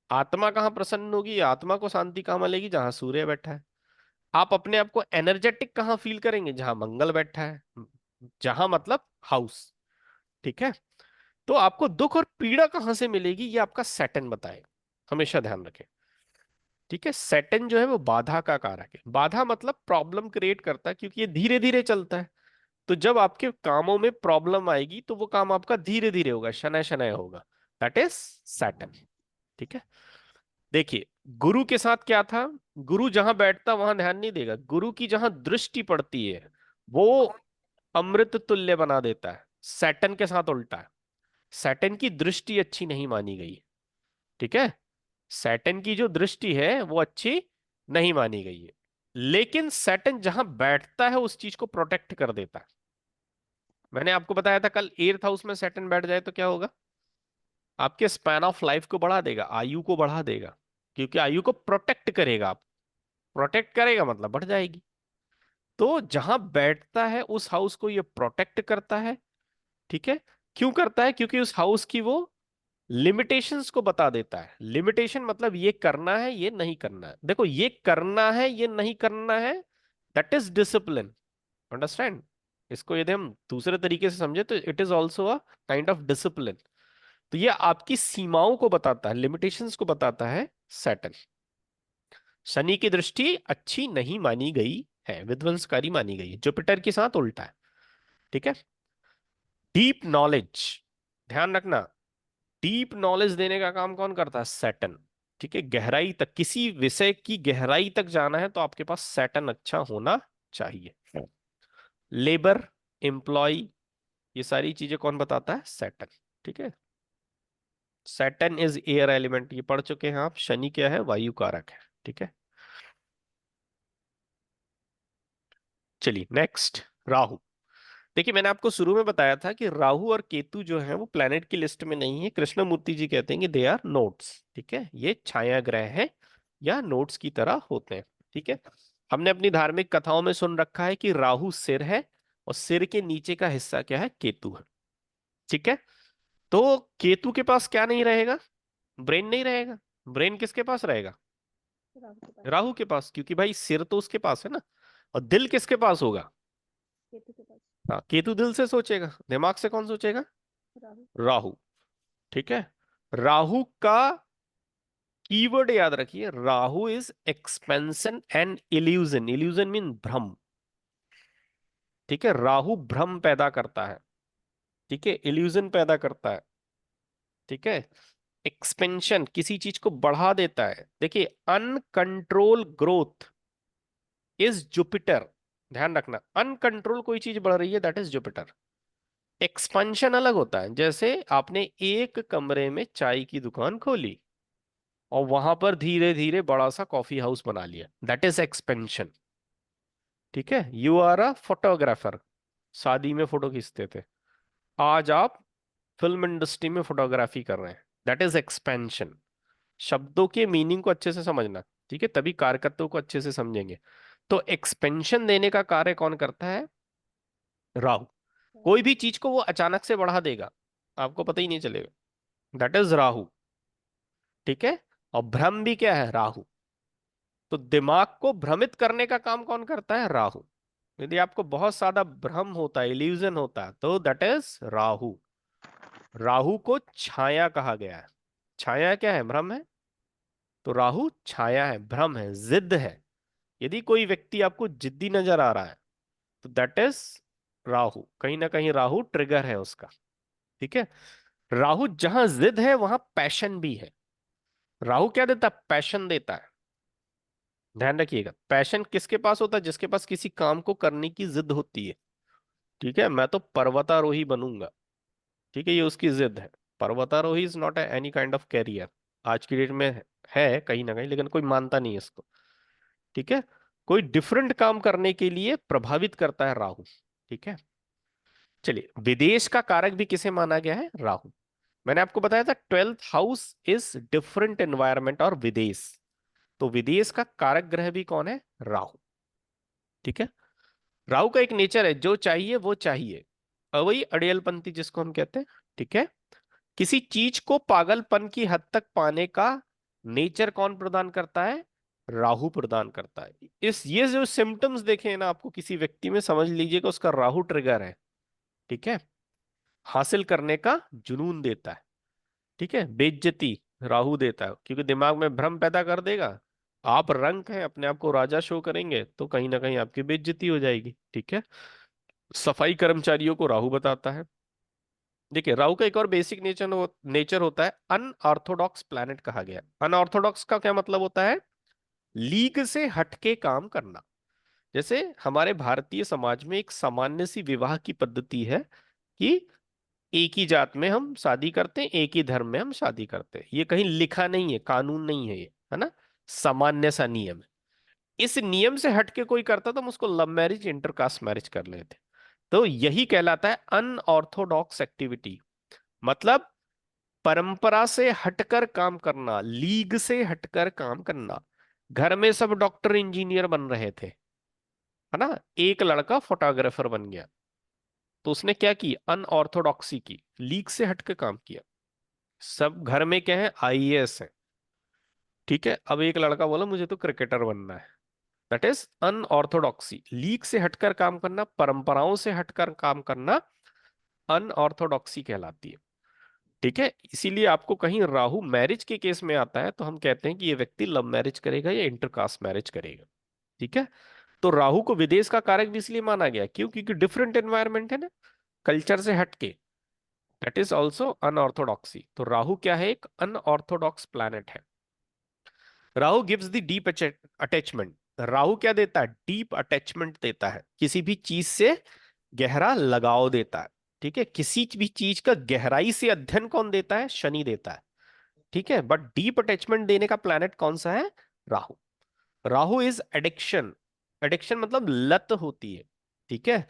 आत्मा कहाँ प्रसन्न होगी, आत्मा को शांति कहाँ मिलेगी, जहां सूर्य बैठा है। आप अपने आप को एनर्जेटिक कहाँ फील करेंगे, जहां मंगल बैठा है। जहां मतलब हाउस। ठीक है। तो आपको दुख और पीड़ा कहां से मिलेगी, ये आपका सैटर्न बताएगा। हमेशा ध्यान रखें। ठीक है। सैटर्न जो है वो बाधा का कारक है। बाधा मतलब प्रॉब्लम क्रिएट करता है, क्योंकि ये धीरे धीरे चलता है। तो जब आपके कामों में प्रॉब्लम आएगी तो वो काम आपका धीरे धीरे होगा, शनय शनय होगा। That is Saturn. ठीक है। देखिए, गुरु के साथ क्या था। गुरु जहां बैठता वहां ध्यान नहीं देगा, गुरु की जहां दृष्टि पड़ती है वो अमृत तुल्य बना देता है। सैटर्न के साथ उल्टा है। सैटर्न की दृष्टि अच्छी नहीं मानी गई। ठीक है। सैटर्न की जो दृष्टि है वो अच्छी नहीं मानी गई है। लेकिन सैटर्न जहां बैठता है उस चीज को प्रोटेक्ट कर देता है। मैंने आपको बताया था कल, एर्थ हाउस में सैटर्न बैठ जाए तो क्या होगा, आपके स्पैन ऑफ लाइफ को बढ़ा देगा, आयु को बढ़ा देगा। क्योंकि आयु को प्रोटेक्ट करेगा। आप प्रोटेक्ट करेगा मतलब बढ़ जाएगी। तो जहां बैठता है उस हाउस को ये प्रोटेक्ट करता है। ठीक है। क्यों करता है, क्योंकि उस हाउस की वो लिमिटेशंस को बता देता है। लिमिटेशन मतलब ये करना है, ये नहीं करना है। देखो, ये करना है, ये नहीं करना है, दैट इज डिसिप्लिन। अंडरस्टैंड। इसको यदि हम दूसरे तरीके से समझे तो it is also a kind of discipline. तो ये आपकी सीमाओं को बताता है, लिमिटेशंस को बताता है सैटर्न। शनि की दृष्टि अच्छी नहीं मानी गई है, विध्वंसकारी मानी गई है। जुपिटर के साथ उल्टा है। ठीक है। डीप नॉलेज, ध्यान रखना, डीप नॉलेज देने का काम कौन करता है, सैटर्न। ठीक है। गहराई तक, किसी विषय की गहराई तक जाना है तो आपके पास सैटर्न अच्छा होना चाहिए। लेबर, एम्प्लॉय, ये सारी चीजें कौन बताता है, सैटर्न। ठीक है। सैटर्न इज एयर एलिमेंट, ये पढ़ चुके हैं आप। शनि क्या है, वायु कारक है। ठीक है। चलिए नेक्स्ट, राहु। देखिए, मैंने आपको शुरू में बताया था कि राहु और केतु जो है वो प्लेनेट की लिस्ट में नहीं है। कृष्णमूर्ति जी कहते हैं कि दे आर नोट्स। ठीक है। ये छाया ग्रह है या नोट्स की तरह होते हैं। ठीक है। हमने अपनी धार्मिक कथाओं में सुन रखा है कि राहु सिर है और सिर के नीचे का हिस्सा क्या है, केतु है। ठीक है। तो केतु के पास क्या नहीं रहेगा, ब्रेन नहीं रहेगा। ब्रेन किसके पास रहेगा, राहु के पास। राहु के पास, क्योंकि भाई सिर तो उसके पास है ना। और दिल किसके पास होगा, केतु के पास। हाँ, केतु दिल से सोचेगा, दिमाग से कौन सोचेगा, राहु। राहु। ठीक है। राहु का कीवर्ड याद रखिए, Rahu is expansion and illusion. Illusion mean भ्रम। ठीक है। राहु भ्रम पैदा करता है। ठीक है। इल्यूजन पैदा करता है। ठीक है। एक्सपेंशन, किसी चीज को बढ़ा देता है। देखिए, अनकंट्रोल ग्रोथ इज जुपिटर। ध्यान रखना, अनकंट्रोल कोई चीज बढ़ रही है, दैट इज जुपिटर। एक्सपेंशन अलग होता है, जैसे आपने एक कमरे में चाय की दुकान खोली और वहां पर धीरे धीरे बड़ा सा कॉफी हाउस बना लिया, दैट इज एक्सपेंशन। ठीक है। यू आर अ फोटोग्राफर, शादी में फोटो खींचते थे, आज आप फिल्म इंडस्ट्री में फोटोग्राफी कर रहे हैं, दैट इज एक्सपेंशन। शब्दों के मीनिंग को अच्छे से समझना। ठीक है। तभी कारकत्व को अच्छे से समझेंगे। तो एक्सपेंशन देने का कार्य कौन करता है, राहु। कोई भी चीज को वो अचानक से बढ़ा देगा, आपको पता ही नहीं चलेगा, दैट इज राहु। ठीक है। और भ्रम भी क्या है, राहु। तो दिमाग को भ्रमित करने का काम कौन करता है, राहु। यदि आपको बहुत ज्यादा भ्रम होता है, इल्यूजन होता है, तो दैट इज राहु। राहु को छाया कहा गया है। छाया क्या है, भ्रम है। तो राहु छाया है, भ्रम है, जिद है। यदि कोई व्यक्ति आपको जिद्दी नजर आ रहा है तो दैट इज राहु। कहीं ना कहीं राहु ट्रिगर है उसका। ठीक है। राहु जहां जिद है वहां पैशन भी है। राहु क्या देता है? पैशन देता है। ध्यान रखिएगा, पैशन किसके पास होता है? जिसके पास किसी काम को करने की जिद होती है। ठीक है, मैं तो पर्वतारोही बनूंगा। ठीक है, ये उसकी जिद है। पर्वतारोही is not any kind of career आज की डेट में। है कहीं ना कहीं, लेकिन कोई मानता नहीं है इसको। ठीक है, कोई डिफरेंट काम करने के लिए प्रभावित करता है राहु। ठीक है। चलिए, विदेश का कारक भी किसे माना गया है? राहु। मैंने आपको बताया था 12th house is different environment और विदेश। तो विदेश का कारक ग्रह भी कौन है? राहु। ठीक है। राहु का एक नेचर है, जो चाहिए वो चाहिए। अवई अड़ियलपंथी जिसको हम कहते हैं। ठीक है। किसी चीज को पागलपन की हद तक पाने का नेचर कौन प्रदान करता है? राहु प्रदान करता है। इस ये जो सिम्टम्स देखे हैं ना आपको किसी व्यक्ति में, समझ लीजिएगा उसका राहु ट्रिगर है। ठीक है। हासिल करने का जुनून देता है। ठीक है। बेइज्जती राहु देता है, क्योंकि दिमाग में भ्रम पैदा कर देगा। आप रंक हैं, अपने आप को राजा शो करेंगे तो कहीं ना कहीं आपकी बेइज्जती हो जाएगी। ठीक है। सफाई कर्मचारियों को राहु बताता है। देखिए, राहु का एक और बेसिक नेचर होता है अनऑर्थोडॉक्स प्लैनेट कहा गया। अनऑर्थोडॉक्स का क्या मतलब होता है? लीग से हटके काम करना। जैसे हमारे भारतीय समाज में एक सामान्य सी विवाह की पद्धति है कि एक ही जात में हम शादी करते हैं, एक ही धर्म में हम शादी करते हैं। ये कहीं लिखा नहीं है, कानून नहीं है ये, है ना। सामान्य सा नियम है। इस नियम से हटके कोई करता तो हम उसको लव मैरिज, इंटरकास्ट मैरिज कर लेते। तो यही कहलाता है अनऑर्थोडॉक्स एक्टिविटी। मतलब परंपरा से हटकर काम करना, लीग से हटकर काम करना। घर में सब डॉक्टर इंजीनियर बन रहे थे, है ना। एक लड़का फोटोग्राफर बन गया, तो उसने क्या की? अनऑर्थोडॉक्सी की, लीग से हटकर काम किया। सब घर में क्या है? आईएएस है। ठीक है। अब एक लड़का बोला मुझे तो क्रिकेटर बनना है। That is अनऑर्थोडॉक्सी। लीग से हटकर काम करना, परंपराओं से हटकर काम करना, अनऑर्थोडॉक्सी कहलाती है। ठीक है। इसीलिए आपको कहीं राहु मैरिज के केस में आता है तो हम कहते हैं कि ये व्यक्ति लव मैरिज करेगा या इंटरकास्ट मैरिज करेगा। ठीक है। तो राहु को विदेश का कारक भी इसलिए माना गया, क्यों? क्योंकि डिफरेंट एनवायरनमेंट है ना, कल्चर से हटके। That is also unorthodoxy. तो राहु क्या है? एक अनऑर्थोडॉक्स प्लैनेट है। Rahu gives the deep attachment. Rahu क्या देता है? डीप अटैचमेंट देता है, किसी भी चीज से गहरा लगाव देता है। ठीक है। किसी भी चीज का गहराई से अध्ययन कौन देता है? शनि देता है। ठीक है। बट डीप अटैचमेंट देने का प्लैनेट कौन सा है? Rahu. Rahu is addiction. Addiction मतलब लत होती है। ठीक है।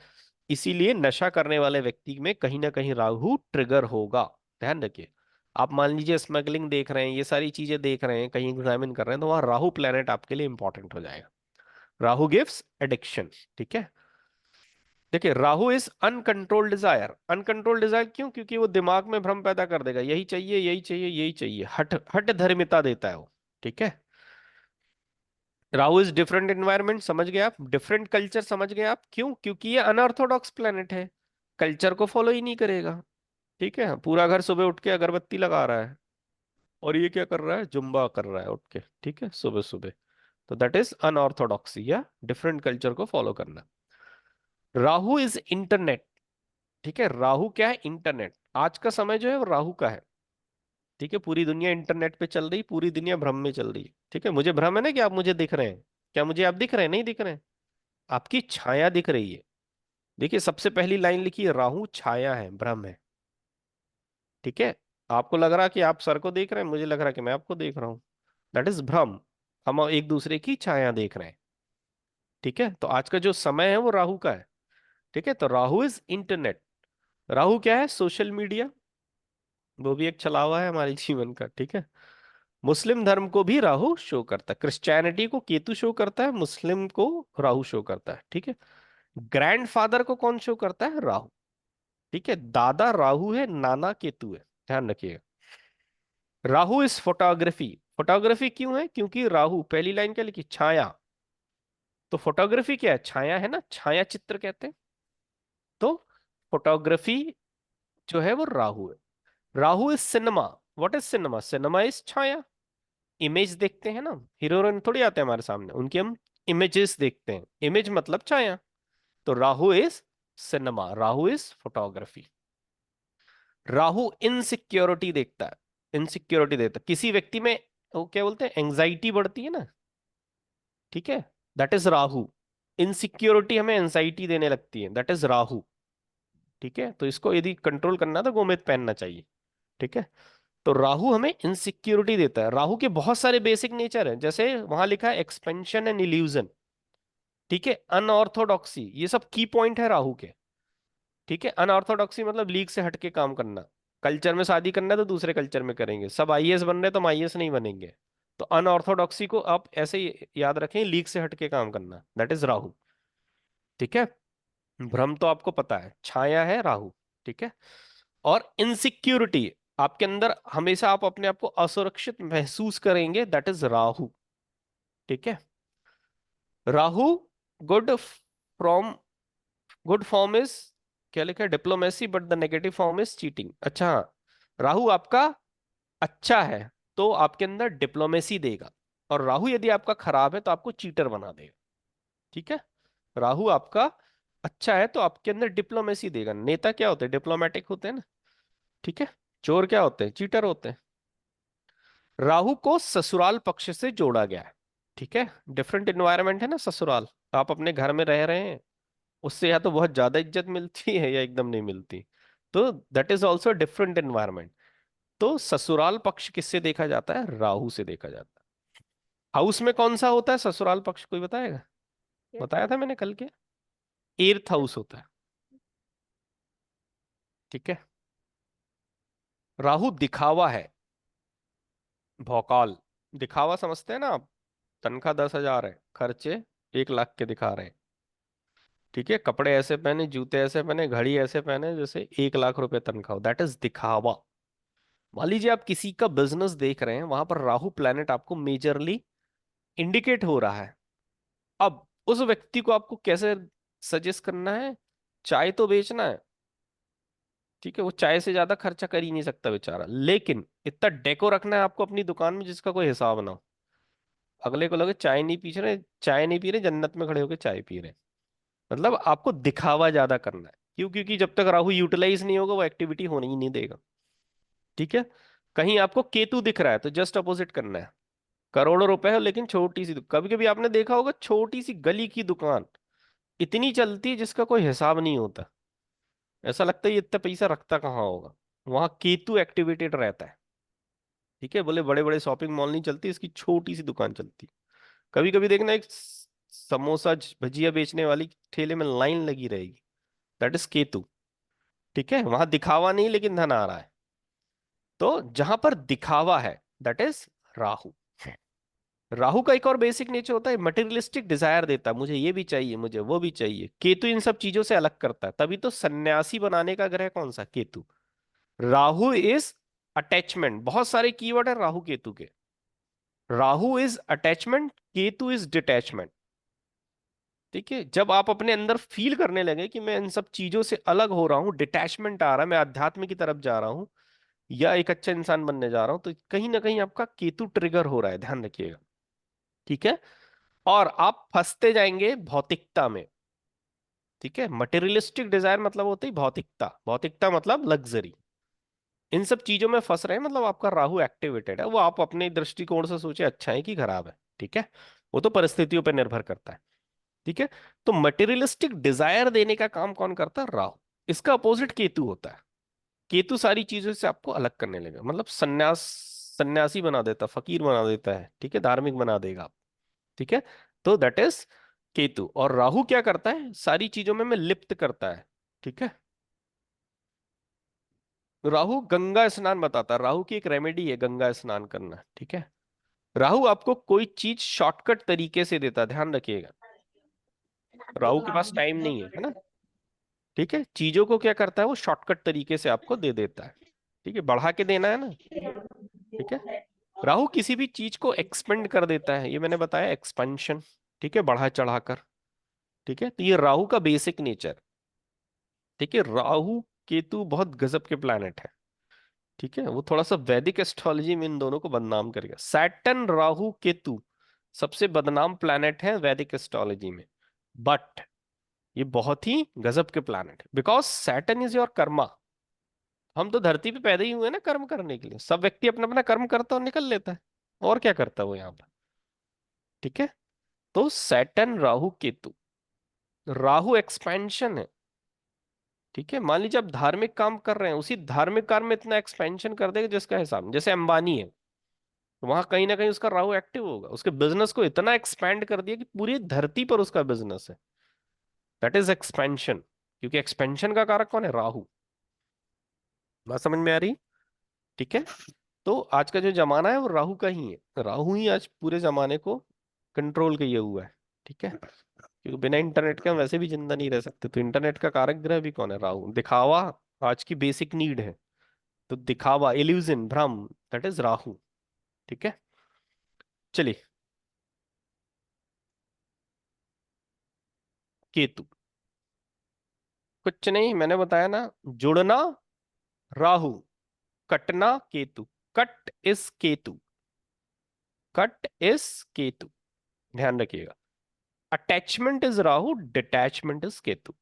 इसीलिए नशा करने वाले व्यक्ति में कहीं ना कहीं राहु ट्रिगर होगा। ध्यान रखिए। आप मान लीजिए स्मगलिंग देख रहे हैं, ये सारी चीजें देख रहे हैं, कहीं एग्जामिन कर रहे हैं, तो वहां राहु प्लेनेट आपके लिए इंपॉर्टेंट हो जाएगा। Rahu gives addiction. ठीक है। देखिए, Rahu is uncontrolled desire. Uncontrolled desire क्यों? क्योंकि वो दिमाग में भ्रम पैदा कर देगा, यही चाहिए, यही चाहिए, यही चाहिए। हट हट धर्मिता देता है वो। ठीक है। राहु इज डिफरेंट एनवायरनमेंट, समझ गए आप? डिफरेंट कल्चर, समझ गए आप? क्यों? क्योंकि ये अनऑर्थोडॉक्स प्लेनेट है, कल्चर को फॉलो ही नहीं करेगा। ठीक है। पूरा घर सुबह उठ के अगरबत्ती लगा रहा है, और ये क्या कर रहा है? जुम्बा कर रहा है उठ के। ठीक है, सुबह सुबह। तो दैट इज अनऑर्थोडॉक्सी या डिफरेंट कल्चर को फॉलो करना। Rahu is internet. ठीक है। राहु क्या है? इंटरनेट। आज का समय जो है वो राहु का है। ठीक है। पूरी दुनिया इंटरनेट पे चल रही, पूरी दुनिया भ्रम में चल रही है। ठीक है। मुझे भ्रम है ना कि आप मुझे दिख रहे हैं। क्या मुझे आप दिख रहे हैं? नहीं दिख रहे हैं। आपकी छाया दिख रही है। देखिए, सबसे पहली लाइन लिखी है, राहु छाया है, भ्रम है। ठीक है। आपको लग रहा कि आप सर को देख रहे हैं, मुझे लग रहा कि मैं आपको देख रहा हूं। दैट इज भ्रम। हम एक दूसरे की छाया देख रहे हैं। ठीक है। तो आज का जो समय है वो राहु का है। ठीक है। तो राहु इज इंटरनेट। राहु क्या है? Social media. वो भी एक छलावा है हमारे जीवन का। ठीक है। मुस्लिम धर्म को भी राहु शो करता है। क्रिश्चियनिटी को केतु शो करता है, मुस्लिम को राहु शो करता है। ठीक है। ग्रैंडफादर को कौन शो करता है? राहु। ठीक है। दादा राहु है, नाना केतु है। ध्यान रखिएगा। Rahu is photography. फोटोग्राफी क्यों है? क्योंकि राहु, पहली लाइन क्या लिखी? छाया। तो फोटोग्राफी क्या है? छाया है ना, छाया चित्र कहते हैं। तो फोटोग्राफी जो है वो राहु है। Rahu is cinema. What is cinema? Cinema is Chhaya. Image देखते हैं ना, हीरो हीरोइन थोड़ी आते हैं हमारे सामने, उनकी हम इमेजेस देखते हैं। इमेज मतलब छाया। तो Rahu is cinema, Rahu is photography. Rahu insecurity देखता है, इनसिक्योरिटी देता है किसी व्यक्ति में, वो क्या बोलते हैं, एंजाइटी बढ़ती है ना, ठीक है, दैट इज राहु। इनसिक्योरिटी हमें एंजाइटी देने लगती है, दैट इज राहु। ठीक है, तो इसको यदि कंट्रोल करना है तो गोमेद पहनना चाहिए। ठीक है, तो राहु हमें इनसिक्योरिटी देता है। राहु के बहुत सारे बेसिक नेचर है, जैसे वहां लिखा है एक्सपेंशन एंड इल्यूजन, ठीक है, अनऑर्थोडॉक्सी, ये सब की पॉइंट है राहु के। ठीक है, अनऑर्थोडॉक्सी मतलब लीग से हटके काम करना। कल्चर में शादी करना है तो दूसरे कल्चर में करेंगे, सब आईएएस बन रहे हैं तो हम आईएएस नहीं बनेंगे। तो अनऑर्थोडॉक्सी को आप ऐसे ही याद रखें, लीग से हटके काम करना, दैट इज राहु। ठीक है, भ्रम तो आपको पता है, छाया है राहु। ठीक है, और इनसिक्योरिटी, आपके अंदर हमेशा आप अपने आप को असुरक्षित महसूस करेंगे, दैट इज राहु। ठीक है, Rahu good from, good form is, क्या लिखा है, diplomacy, but the negative form is cheating. अच्छा हाँ, राहु आपका अच्छा है तो आपके अंदर डिप्लोमेसी देगा, और राहु यदि आपका खराब है तो आपको चीटर बना देगा। ठीक है, राहु आपका अच्छा है तो आपके अंदर डिप्लोमेसी देगा। नेता क्या होते हैं, डिप्लोमेटिक होते हैं ना। ठीक है, चोर क्या होते हैं, चीटर होते हैं। राहु को ससुराल पक्ष से जोड़ा गया है। ठीक है, डिफरेंट इन्वायरमेंट है ना ससुराल, आप अपने घर में रह रहे हैं, उससे या तो बहुत ज्यादा इज्जत मिलती है या एकदम नहीं मिलती, तो that is also different environment. तो ससुराल पक्ष किससे देखा जाता है, राहु से देखा जाता है। हाउस में कौन सा होता है ससुराल पक्ष, कोई बताएगा? एट्थ बताया हाउस। था मैंने कल के, एर्थ हाउस होता है। ठीक है, राहु दिखावा है, भौकाल, दिखावा समझते हैं ना आप, तनख्वाह 10,000 है, खर्चे 1 लाख के दिखा रहे हैं। ठीक है, कपड़े ऐसे पहने, जूते ऐसे पहने, घड़ी ऐसे पहने जैसे 1 लाख रुपए तनख्वाह, दैट इज दिखावा। मान लीजिए आप किसी का बिजनेस देख रहे हैं, वहां पर राहु प्लैनेट आपको मेजरली इंडिकेट हो रहा है। अब उस व्यक्ति को आपको कैसे सजेस्ट करना है, चाय तो बेचना है, ठीक है, वो चाय से ज्यादा खर्चा कर ही नहीं सकता बेचारा, लेकिन इतना डेको रखना है आपको अपनी दुकान में जिसका कोई हिसाब ना हो। अगले को लगे चाय नहीं पी रहे, चाय नहीं पी रहे, जन्नत में खड़े होकर चाय पी रहे हैं। मतलब आपको दिखावा ज्यादा करना है, क्यों? क्योंकि जब तक राहु यूटिलाइज नहीं होगा वो एक्टिविटी होने ही नहीं देगा। ठीक है, कहीं आपको केतु दिख रहा है तो जस्ट अपोजिट करना है। करोड़ों रुपए है लेकिन छोटी सी, कभी कभी आपने देखा होगा छोटी सी गली की दुकान इतनी चलती है जिसका कोई हिसाब नहीं होता, ऐसा लगता है ये इतना पैसा रखता कहाँ होगा। वहां केतु एक्टिवेटेड रहता है। ठीक है, बोले बड़े बड़े शॉपिंग मॉल नहीं चलती, इसकी छोटी सी दुकान चलती। कभी कभी देखना एक समोसा भजिया बेचने वाली ठेले में लाइन लगी रहेगी, दैट इज केतु। ठीक है, वहां दिखावा नहीं लेकिन धन आ रहा है। तो जहां पर दिखावा है दैट इज राहु। राहु का एक और बेसिक नेचर होता है, मटेरियलिस्टिक डिजायर देता है, मुझे ये भी चाहिए, मुझे वो भी चाहिए। केतु इन सब चीजों से अलग करता है, तभी तो सन्यासी बनाने का ग्रह कौन सा, केतु। राहु इज अटैचमेंट, बहुत सारे कीवर्ड है राहु केतु के। Rahu is attachment, Ketu is detachment. ठीक है, जब आप अपने अंदर फील करने लगे कि मैं इन सब चीजों से अलग हो रहा हूं, डिटैचमेंट आ रहा है, मैं अध्यात्म की तरफ जा रहा हूं या एक अच्छा इंसान बनने जा रहा हूं, तो कहीं ना कहीं आपका केतु ट्रिगर हो रहा है, ध्यान रखिएगा। ठीक है, और आप फंसते जाएंगे भौतिकता में। ठीक है, मटेरियलिस्टिक डिजायर मतलब होती है भौतिकता, भौतिकता मतलब लग्जरी, इन सब चीजों में फंस रहे हैं, मतलब आपका राहु एक्टिवेटेड है। वो आप अपने दृष्टिकोण से सोचे अच्छा है कि खराब है। ठीक है, वो तो परिस्थितियों पर निर्भर करता है। ठीक है, तो मटेरियलिस्टिक डिजायर देने का काम कौन करता है, राहु। इसका अपोजिट केतु होता है। केतु सारी चीजों से आपको अलग करने लगेगा, मतलब सन्यासी बना देता, फकीर बना देता है। ठीक है, धार्मिक बना देगा आप। ठीक है, तो दैट इज केतु। और राहु क्या करता है, सारी चीजों में लिप्त करता है। ठीक है, राहु गंगा स्नान बताता है, राहु की एक रेमेडी है गंगा स्नान करना। ठीक है, राहु आपको कोई चीज शॉर्टकट तरीके से देता है, ध्यान रखिएगा। राहु के पास टाइम नहीं है ना। ठीक है, चीजों को क्या करता है, वो शॉर्टकट तरीके से आपको दे देता है। ठीक है, बढ़ा के देना है ना। ठीक है, राहु किसी भी चीज को एक्सपेंड कर देता है, ये मैंने बताया एक्सपेंशन। ठीक है, बढ़ा चढ़ाकर। ठीक है, तो ये राहु का बेसिक नेचर। ठीक है, राहु केतु बहुत गजब के प्लैनेट है। ठीक है, वो थोड़ा सा वैदिक एस्ट्रोलॉजी में इन दोनों को बदनाम कर गया। सैटर्न, राहु, केतु सबसे बदनाम प्लैनेट है वैदिक एस्ट्रोलॉजी में, बट ये बहुत ही गजब के प्लैनेट है, because Saturn is your Karma. हम तो धरती पे पैदा ही हुए ना कर्म करने के लिए, सब व्यक्ति अपना अपना कर्म करता और निकल लेता है, और क्या करता है वो यहाँ पर। ठीक है, तो सैटर्न राहु केतु, राहु एक्सपेंशन है। ठीक है, मान लीजिए आप धार्मिक काम कर रहे हैं, उसी धार्मिक काम में इतना एक्सपेंशन कर देगा जिसका हिसाब नहीं। जैसे अंबानी है, तो वहां कहीं ना कहीं उसका राहु एक्टिव होगा, उसके बिजनेस को इतना एक्सपैंड कर दिया कि पूरी धरती पर उसका बिजनेस है। दैट इज एक्सपेंशन, क्योंकि एक्सपेंशन का कारक कौन है, राहु। बात समझ में आ रही। ठीक है, तो आज का जो जमाना है वो राहु का ही है, राहु ही आज पूरे जमाने को कंट्रोल किए हुआ है। ठीक है, क्योंकि बिना इंटरनेट के हम वैसे भी जिंदा नहीं रह सकते, तो इंटरनेट का कारक ग्रह भी कौन है, राहु। दिखावा आज की बेसिक नीड है, तो दिखावा, इल्यूजन, भ्रम, दैट इज राहु। ठीक है, चलिए, केतु। कुछ नहीं, मैंने बताया ना, जुड़ना राहु, कटना Ketu. Cut is Ketu, cut is Ketu, ध्यान रखिएगा। Attachment is Rahu, detachment is Ketu.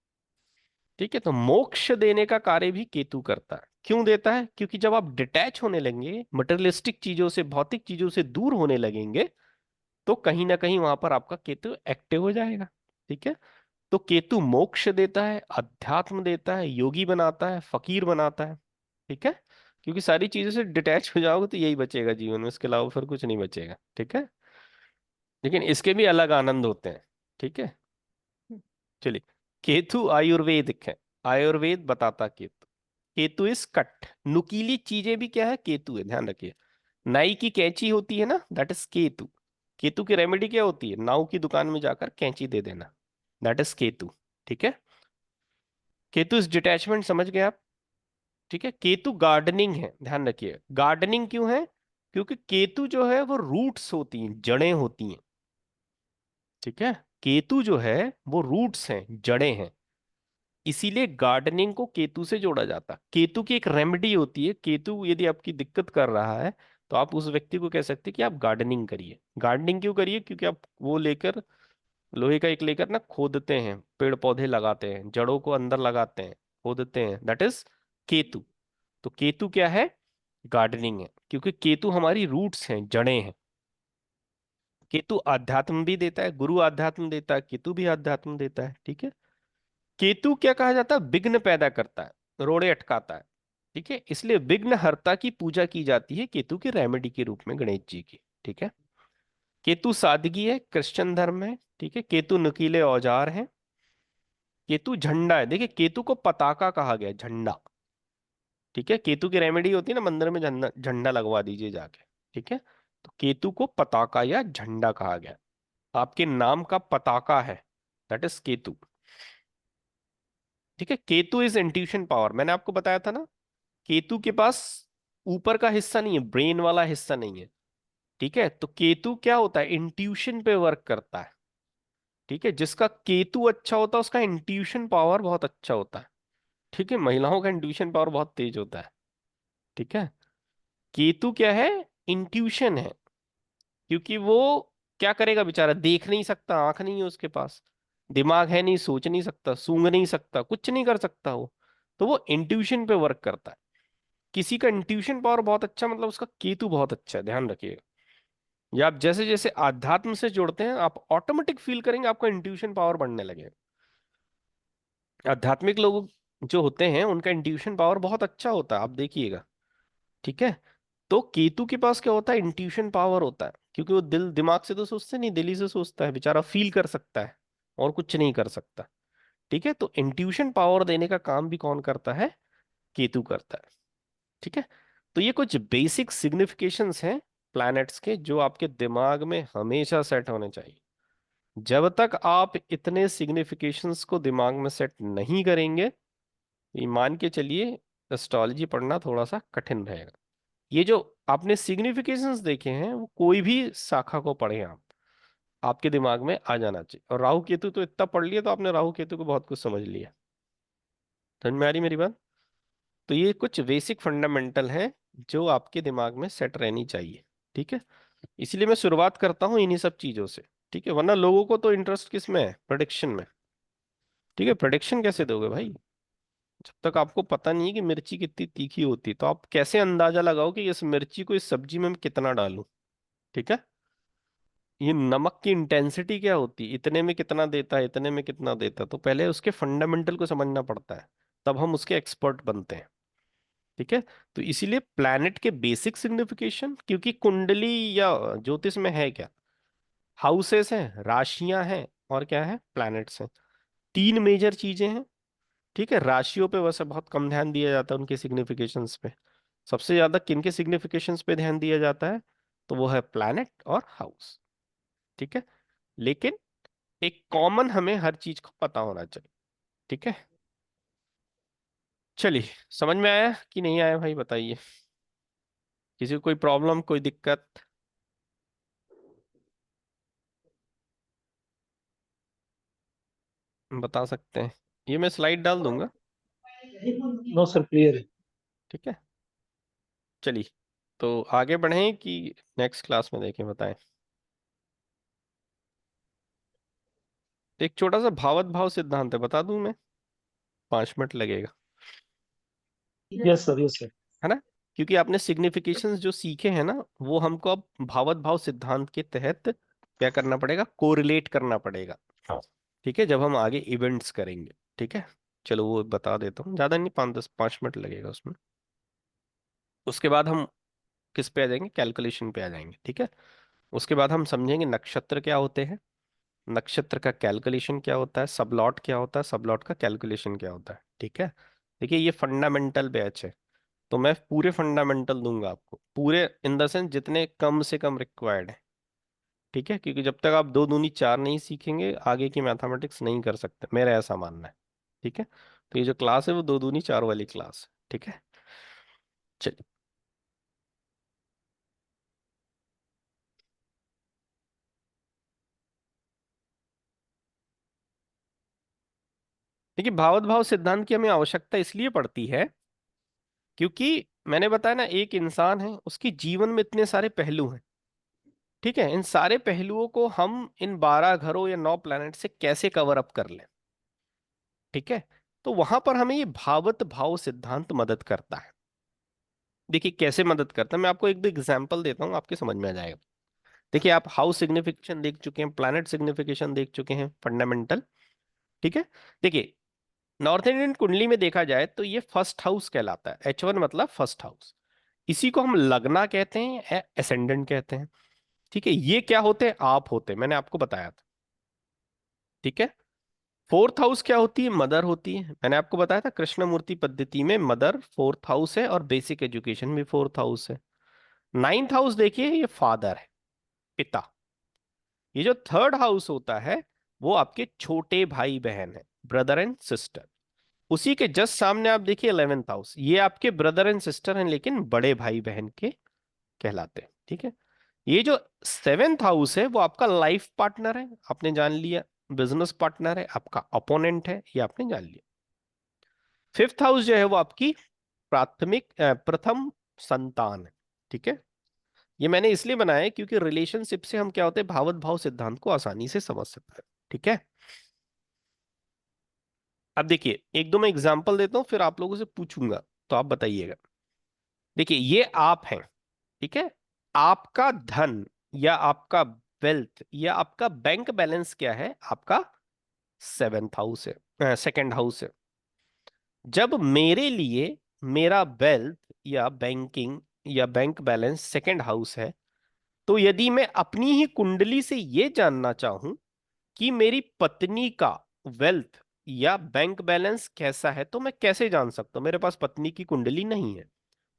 ठीक है, तो मोक्ष देने का कार्य भी केतु करता है। क्यों देता है, क्योंकि जब आप डिटैच होने लगेंगे, मटेरियलिस्टिक चीजों से, भौतिक चीजों से दूर होने लगेंगे, तो कहीं ना कहीं वहां पर आपका केतु एक्टिव हो जाएगा। ठीक है, तो केतु मोक्ष देता है, अध्यात्म देता है, योगी बनाता है, फकीर बनाता है। ठीक है, क्योंकि सारी चीजों से डिटैच हो जाओगे तो यही बचेगा जीवन में, इसके अलावा फिर कुछ नहीं बचेगा। ठीक है, लेकिन इसके भी अलग आनंद होते हैं। ठीक है, हम्म, चलिए, केतु आयुर्वेदिक है, आयुर्वेद बताता केतु। केतु इज कट, नुकीली चीजें भी क्या है, केतु है, ध्यान रखिए। नाई की कैंची होती है ना, दैट इज केतु। केतु की रेमेडी क्या होती है, नाऊ की दुकान में जाकर कैंची दे देना, दैट इज केतु। ठीक है, केतु इज डिटैचमेंट, समझ गए आप। ठीक है, केतु गार्डनिंग है, ध्यान रखिए। गार्डनिंग क्यों है, क्योंकि केतु जो है वो रूट्स होती हैं, जड़ें होती हैं। ठीक है, केतु जो है वो रूट्स हैं, जड़ें हैं, इसीलिए गार्डनिंग को केतु से जोड़ा जाता है। केतु की एक रेमेडी होती है, केतु यदि आपकी दिक्कत कर रहा है, तो आप उस व्यक्ति को कह सकते हैं कि आप गार्डनिंग करिए। गार्डनिंग क्यों करिए, क्योंकि आप वो लेकर, लोहे का एक लेकर ना खोदते हैं, पेड़ पौधे लगाते हैं, जड़ों को अंदर लगाते हैं, खोदते हैं, दैट इज केतु। तो केतु क्या है, गार्डनिंग है, क्योंकि केतु हमारी रूट्स हैं, जड़ें हैं। केतु आध्यात्म भी देता है, गुरु आध्यात्म देता है, केतु भी आध्यात्म देता है। ठीक है, केतु क्या कहा जाता है, विघ्न पैदा करता है, रोड़े अटकाता है। ठीक है, इसलिए विघ्नहर्ता की पूजा की जाती है केतु की रेमेडी के रूप में, गणेश जी की। ठीक है, केतु सादगी है, क्रिश्चियन धर्म में। ठीक है, केतु नुकीले औजार हैं। केतु झंडा है, देखिए केतु को पताका कहा गया है, झंडा। ठीक है, केतु की रेमेडी होती है ना, मंदिर में झंडा, झंडा लगवा दीजिए जाके। ठीक है, तो केतु को पताका या झंडा कहा गया। आपके नाम का पताका है, दैट इज केतु। ठीक है, केतु इज इंट्यूशन पावर, मैंने आपको बताया था ना, केतु के पास ऊपर का हिस्सा नहीं है, ब्रेन वाला हिस्सा नहीं है। ठीक है, तो केतु क्या होता है, इंट्यूशन पे वर्क करता है। ठीक है, जिसका केतु अच्छा होता है उसका इंट्यूशन पावर बहुत अच्छा होता है। ठीक है, महिलाओं का इंट्यूशन पावर बहुत तेज होता है। ठीक है, केतु क्या है, इंट्यूशन है, क्योंकि वो क्या करेगा बेचारा, देख नहीं सकता, आंख नहीं है उसके पास, दिमाग है नहीं, सोच नहीं सकता, सूंघ नहीं सकता, कुछ नहीं कर सकता वो, तो वो इंट्यूशन पे वर्क करता है। किसी का इंट्यूशन पावर बहुत अच्छा, मतलब उसका केतु बहुत अच्छा है, ध्यान रखिएगा। या आप जैसे जैसे आध्यात्म से जुड़ते हैं, आप ऑटोमेटिक फील करेंगे आपका इंट्यूशन पावर बढ़ने लगेगा। आध्यात्मिक लोग जो होते हैं उनका इंट्यूशन पावर बहुत अच्छा होता है, आप देखिएगा। ठीक है, तो केतु के पास क्या होता है, इंट्यूशन पावर होता है, क्योंकि वो दिल दिमाग से तो सोचते नहीं, दिल ही से सोचता है बेचारा, फील कर सकता है और कुछ नहीं कर सकता। ठीक है, तो इंट्यूशन पावर देने का काम भी कौन करता है, केतु करता है। ठीक है, तो ये कुछ बेसिक सिग्निफिकेशंस हैं प्लैनेट्स के, जो आपके दिमाग में हमेशा सेट होने चाहिए। जब तक आप इतने सिग्निफिकेशंस को दिमाग में सेट नहीं करेंगे, ये मान के चलिए एस्ट्रोलॉजी पढ़ना थोड़ा सा कठिन रहेगा। ये जो आपने सिग्निफिकेशंस देखे हैं, वो कोई भी शाखा को पढ़े आप, आपके दिमाग में आ जाना चाहिए। और राहु केतु तो इतना पढ़ लिया तो आपने राहु केतु को बहुत कुछ समझ लिया। समझ में आ रही मेरी बात। तो ये कुछ बेसिक फंडामेंटल हैं जो आपके दिमाग में सेट रहनी चाहिए। ठीक है, इसलिए मैं शुरुआत करता हूँ इन्हीं सब चीजों से। ठीक है, वरना लोगों को तो इंटरेस्ट किस में है, प्रोडिक्शन में। ठीक है, प्रोडिक्शन कैसे दोगे भाई, जब तक आपको पता नहीं है कि मिर्ची कितनी तीखी होती है, तो आप कैसे अंदाजा लगाओ कि इस मिर्ची को इस सब्जी में मैं कितना डालूं? ठीक है। ये नमक की इंटेंसिटी क्या होती है, इतने में कितना देता है, इतने में कितना देता है, तो पहले उसके फंडामेंटल को समझना पड़ता है, तब हम उसके एक्सपर्ट बनते हैं। ठीक है। तो इसीलिए प्लैनेट के बेसिक सिग्निफिकेशन, क्योंकि कुंडली या ज्योतिष में है क्या, हाउसेस हैं, राशियां हैं, और क्या है, प्लैनेट्स हैं। तीन मेजर चीजें हैं। ठीक है। राशियों पे वैसे बहुत कम ध्यान दिया जाता है, उनके सिग्निफिकेशंस पे। सबसे ज्यादा किनके सिग्निफिकेशंस पे ध्यान दिया जाता है, तो वो है प्लैनेट और हाउस। ठीक है। लेकिन एक कॉमन हमें हर चीज को पता होना चाहिए। ठीक है। चलिए, समझ में आया कि नहीं आया भाई, बताइए। किसी को कोई प्रॉब्लम, कोई दिक्कत? बता सकते हैं, ये मैं स्लाइड डाल दूंगा। नो सर, क्लियर है। ठीक है। चलिए, तो आगे बढ़ें कि नेक्स्ट क्लास में देखें, बताएं। एक छोटा सा भावत भाव सिद्धांत है, बता दूं मैं? 5 मिनट लगेगा। Yes sir, yes sir. है ना? क्योंकि आपने सिग्निफिकेशंस जो सीखे हैं ना, वो हमको अब भावत भाव सिद्धांत के तहत क्या करना पड़ेगा, कोरिलेट करना पड़ेगा। हाँ। ठीक है, जब हम आगे इवेंट्स करेंगे। ठीक है। चलो वो बता देता हूँ, ज्यादा नहीं, 5-10-5 मिनट लगेगा उसमें। उसके बाद हम किस पे आ जाएंगे, कैलकुलेशन पे आ जाएंगे। ठीक है। उसके बाद हम समझेंगे नक्षत्र क्या होते हैं, नक्षत्र का कैलकुलेशन क्या होता है, सबलॉट क्या होता है, सबलॉट का कैलकुलेशन क्या होता है। ठीक है। देखिए, ये फंडामेंटल बैच है, तो मैं पूरे फंडामेंटल दूंगा आपको, पूरे इन द सेंस जितने कम से कम रिक्वायर्ड है। ठीक है। क्योंकि जब तक आप दो दूनी चार नहीं सीखेंगे, आगे की मैथमेटिक्स नहीं कर सकते, मेरा ऐसा मानना है। ठीक है। तो ये जो क्लास है वो दो दूनी चार वाली क्लास है। ठीक है। चलिए, देखिए, भावत भाव सिद्धांत की हमें आवश्यकता इसलिए पड़ती है क्योंकि मैंने बताया ना, एक इंसान है, उसकी जीवन में इतने सारे पहलू हैं। ठीक है। इन सारे पहलुओं को हम इन 12 घरों या 9 प्लैनेट से कैसे कवर अप कर लें? ठीक है। तो वहां पर हमें ये भावत भाव सिद्धांत मदद करता है। देखिए कैसे मदद करता है, मैं आपको एक दो एग्जांपल देता हूं, आपके समझ में आ जाएगा। देखिए, आप हाउस सिग्निफिकेशन देख चुके हैं, प्लैनेट सिग्निफिकेशन देख चुके हैं, फंडामेंटल। ठीक है। देखिए, नॉर्थ इंडियन कुंडली में देखा जाए तो ये फर्स्ट हाउस कहलाता है, H1 मतलब फर्स्ट हाउस। इसी को हम लगना कहते हैं, एसेंडेंट कहते हैं। ठीक है। ये क्या होते हैं, आप होते हैं, मैंने आपको बताया था। ठीक है। फोर्थ हाउस क्या होती है, मदर होती है, मैंने आपको बताया था, कृष्णमूर्ति पद्धति में मदर फोर्थ हाउस है, और बेसिक एजुकेशन भी फोर्थ हाउस है। नाइन्थ हाउस देखिए, ये फादर है, पिता। ये जो थर्ड हाउस होता है, वो आपके छोटे भाई बहन है, ब्रदर एंड सिस्टर। उसी के जस्ट सामने आप देखिए 11th हाउस, ये आपके ब्रदर एंड सिस्टर हैं, लेकिन बड़े भाई बहन के कहलाते हैं। ठीक है। ये जो 7th हाउस है, वो आपका लाइफ पार्टनर है, आपने जान लिया। बिजनेस पार्टनर है, आपका अपोनेंट है, ये आपने जान लिया। 5th हाउस जो है वो आपकी प्रथम संतान है। ठीक है। ये मैंने इसलिए बनाया है क्योंकि रिलेशनशिप से हम क्या होते हैं, भावत भाव सिद्धांत को आसानी से समझ सकते हैं। ठीक है। अब देखिए, एक दो मैं एग्जांपल देता हूं, फिर आप लोगों से पूछूंगा, तो आप बताइएगा। देखिए, ये आप हैं। ठीक है। आपका धन या आपका वेल्थ या आपका बैंक बैलेंस क्या है, आपका 7th हाउस है, सेकंड हाउस है। जब मेरे लिए मेरा वेल्थ या बैंकिंग या बैंक बैलेंस सेकंड हाउस है, तो यदि मैं अपनी ही कुंडली से यह जानना चाहूं कि मेरी पत्नी का वेल्थ या बैंक बैलेंस कैसा है, तो मैं कैसे जान सकता हूं? मेरे पास पत्नी की कुंडली नहीं है।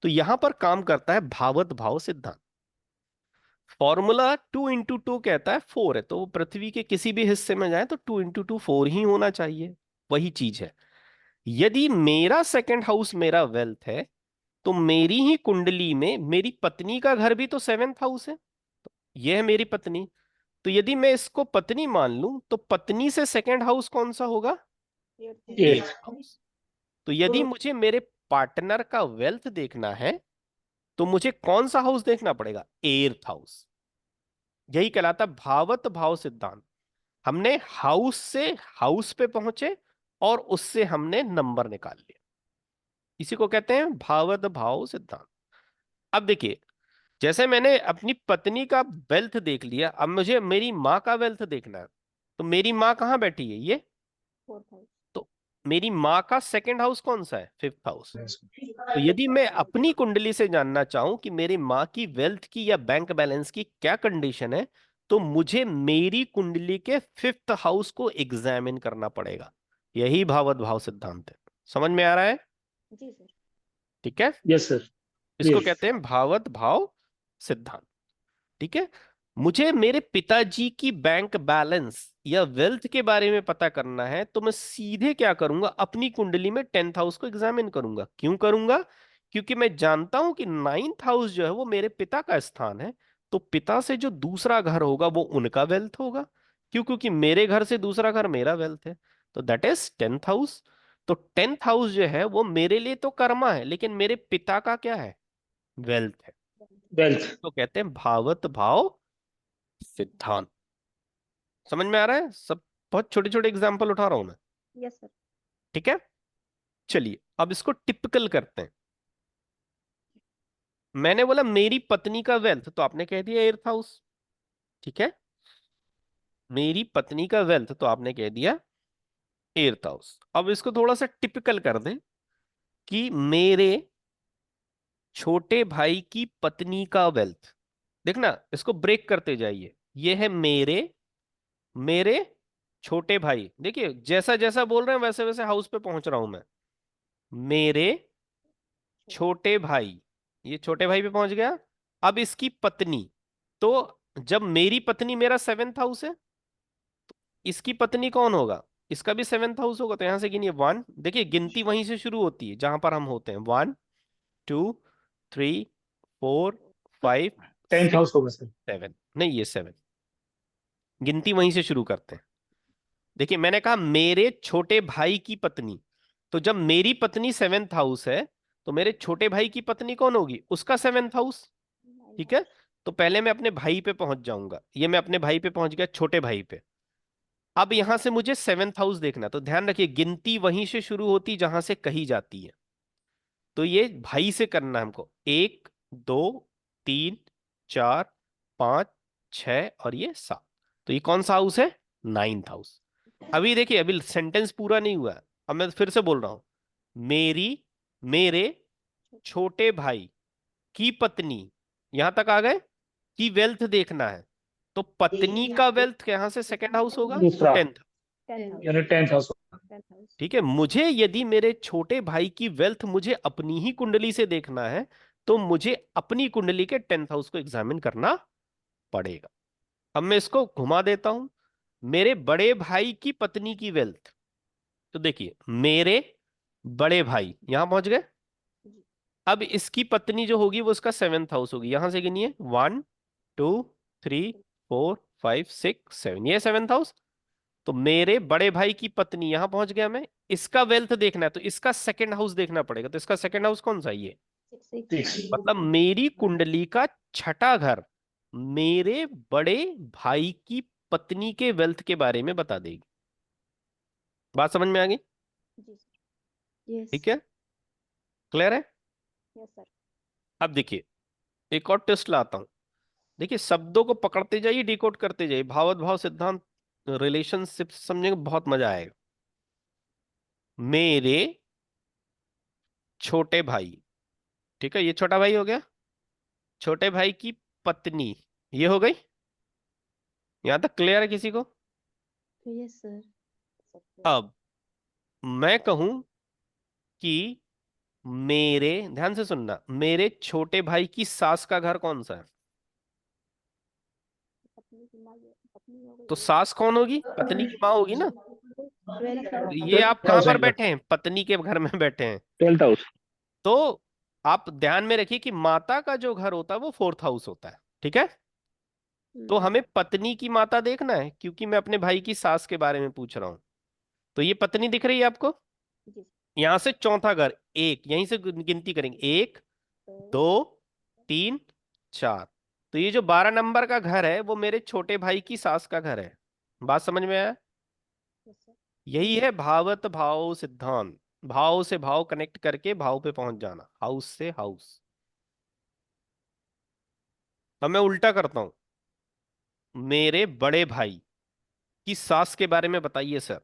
तो यहां पर काम करता है भावत भाव सिद्धांत। फॉर्मूला 2 × 2 कहता है 4 है, तो वो पृथ्वी के किसी भी हिस्से में जाए तो 2 × 2 4 ही होना चाहिए। वही चीज है, यदि मेरा सेकंड हाउस मेरा वेल्थ है, तो मेरी ही कुंडली में मेरी पत्नी का घर भी तो 7th हाउस है। यह है मेरी पत्नी। तो यदि मैं इसको पत्नी मान लूं, तो पत्नी से सेकंड हाउस कौन सा होगा, एट्थ हाउस। 8। 8th house. तो यदि मुझे मेरे पार्टनर का वेल्थ देखना है, तो मुझे कौन सा हाउस देखना पड़ेगा, 8th हाउस। यही कहलाता है भावत भाव सिद्धांत। हमने हाउस से हाउस पे पहुंचे और उससे हमने नंबर निकाल लिया। इसी को कहते हैं भावत भाव सिद्धांत। अब देखिए, जैसे मैंने अपनी पत्नी का वेल्थ देख लिया, अब मुझे मेरी माँ का वेल्थ देखना है। तो मेरी माँ कहाँ बैठी है, ये। 4,000। तो मेरी माँ का सेकंड हाउस कौन सा है, फिफ्थ हाउस। तो यदि मैं अपनी कुंडली से जानना चाहूं कि मेरी माँ की वेल्थ की या बैंक बैलेंस की क्या कंडीशन है, तो मुझे मेरी कुंडली के फिफ्थ हाउस को एग्जामिन करना पड़ेगा। यही भावत भाव सिद्धांत है। समझ में आ रहा है। जी सर। ठीक है, यस सर। इसको क्लियर। कहते हैं भावत भाव सिद्धांत। ठीक है, मुझे मेरे पिताजी की बैंक बैलेंस या वेल्थ के बारे में पता करना है, तो मैं सीधे क्या करूंगा, अपनी कुंडली में टेंथ हाउस को एग्जामिन करूंगा। क्यों करूंगा, क्योंकि मैं जानता हूं कि नाइन्थ हाउस जो है वो मेरे पिता का स्थान है। तो पिता से जो दूसरा घर होगा वो उनका वेल्थ होगा। क्यों, क्योंकि मेरे घर से दूसरा घर मेरा वेल्थ है। तो दैट इज टेंथ हाउस। तो टेंथ हाउस जो है वो मेरे लिए तो कर्मा है, लेकिन मेरे पिता का क्या है, वेल्थ है। वेल्थ। तो कहते हैं भावत भाव सिद्धांत। समझ में आ रहा है सब। बहुत छोटे छोटे एग्जाम्पल उठा रहा हूं मैं। Yes sir. ठीक है, चलिए अब इसको टिपिकल करते हैं। मैंने बोला मेरी पत्नी का वेल्थ, तो आपने कह दिया एर्थ हाउस। ठीक है, मेरी पत्नी का वेल्थ, तो आपने कह दिया एर्थ हाउस। अब इसको थोड़ा सा टिपिकल कर दें कि मेरे छोटे भाई की पत्नी का वेल्थ। देखना, इसको ब्रेक करते जाइए। ये है मेरे मेरे छोटे भाई। देखिए, जैसा जैसा बोल रहे हैं वैसे वैसे हाउस पे पहुंच रहा हूं मैं। मेरे छोटे भाई, ये छोटे भाई पे पहुंच गया। अब इसकी पत्नी, तो जब मेरी पत्नी मेरा सेवेंथ हाउस है, इसकी पत्नी कौन होगा, इसका भी सेवेंथ हाउस होगा। तो यहां से गिनिए वन, देखिए गिनती वहीं से शुरू होती है जहां पर हम होते हैं। One, two, three, four, five, 10th six, house होगा सर। सेवन। नहीं, ये सेवन। गिनती वहीं से शुरू करते हैं। देखिए, मैंने कहा मेरे छोटे भाई की पत्नी। तो जब मेरी पत्नी सेवेंथ हाउस है, तो मेरे छोटे भाई की पत्नी कौन होगी, उसका सेवेंथ हाउस। 9 ठीक है, हाउस। तो पहले मैं अपने भाई पे पहुंच जाऊंगा। ये मैं अपने भाई पे पहुंच गया, छोटे भाई पे। अब यहां से मुझे सेवेंथ हाउस देखना। तो ध्यान रखिए, गिनती वहीं से शुरू होती जहां से कही जाती है। तो ये भाई से करना है हमको। एक, दो, तीन, चार, पांच, छ और ये सात। तो ये कौन सा हाउस है, नाइन्थ हाउस। अभी देखिए, अभी सेंटेंस पूरा नहीं हुआ है। अब मैं फिर से बोल रहा हूं। मेरी मेरे छोटे भाई की पत्नी, यहां तक आ गए, की वेल्थ देखना है। तो पत्नी का वेल्थ यहां से सेकंड हाउस होगा, तो दूसरा, टेंथ। 10th house. यानी 10th हाउस। 10th house. ठीक है, मुझे यदि मेरे छोटे भाई की वेल्थ मुझे अपनी ही कुंडली से देखना है, तो मुझे अपनी कुंडली के टेंथ हाउस को एग्जामिन करना पड़ेगा। अब मैं इसको घुमा देता हूं। मेरे बड़े भाई की पत्नी की वेल्थ, तो देखिए मेरे बड़े भाई यहां पहुंच गए। जी। अब इसकी पत्नी जो होगी वो उसका सेवेंथ हाउस होगी। यहां से गिनिए, one, two, three, four, five, six, seven, ये सेवेंथ हाउस। तो मेरे बड़े भाई की पत्नी, यहां पहुंच गया मैं। इसका वेल्थ देखना है, तो इसका सेकंड हाउस देखना पड़ेगा। तो इसका सेकंड हाउस कौन सा है, ये। 6 6। मतलब मेरी कुंडली का छठा घर मेरे बड़े भाई की पत्नी के वेल्थ के बारे में बता देगी। बात समझ में आ गई। जी सर। यस। ठीक है, क्लियर है। Yes sir. अब देखिए, एक और टेस्ट लाता हूं। देखिए, शब्दों को पकड़ते जाइए, डिकोड करते जाइए। भावार्थ भाव सिद्धांत, रिलेशनशिप समझने में बहुत मजा आएगा। मेरे छोटे भाई, ठीक है, ये छोटा भाई हो गया। छोटे भाई की पत्नी, ये हो गई। यहां तक क्लियर है किसी को। Yes sir. अब मैं कहूं कि मेरे, ध्यान से सुनना, मेरे छोटे भाई की सास का घर कौन सा है। पत्नी की माँ, पत्नी हो तो गई एक। सास कौन होगी, पत्नी की माँ होगी ना। 12th तो हाउस। ये आप कहां पर बैठे हैं, पत्नी के घर में बैठे हैं। 12th house. तो आप ध्यान में रखिए कि माता का जो घर होता है वो फोर्थ हाउस होता है। ठीक है, तो हमें पत्नी की माता देखना है, क्योंकि मैं अपने भाई की सास के बारे में पूछ रहा हूं। तो ये पत्नी दिख रही है आपको। जी। यहां से चौथा घर, एक, यहीं से गिनती करेंगे, एक, तो दो, तीन, चार। तो ये जो 12 नंबर का घर है वो मेरे छोटे भाई की सास का घर है। बात समझ में आया। Yes sir. यही है भावत भाव सिद्धांत। भाव से भाव कनेक्ट करके भाव पे पहुंच जाना, हाउस से हाउस। अब मैं उल्टा करता हूं, मेरे बड़े भाई की सास के बारे में बताइए सर।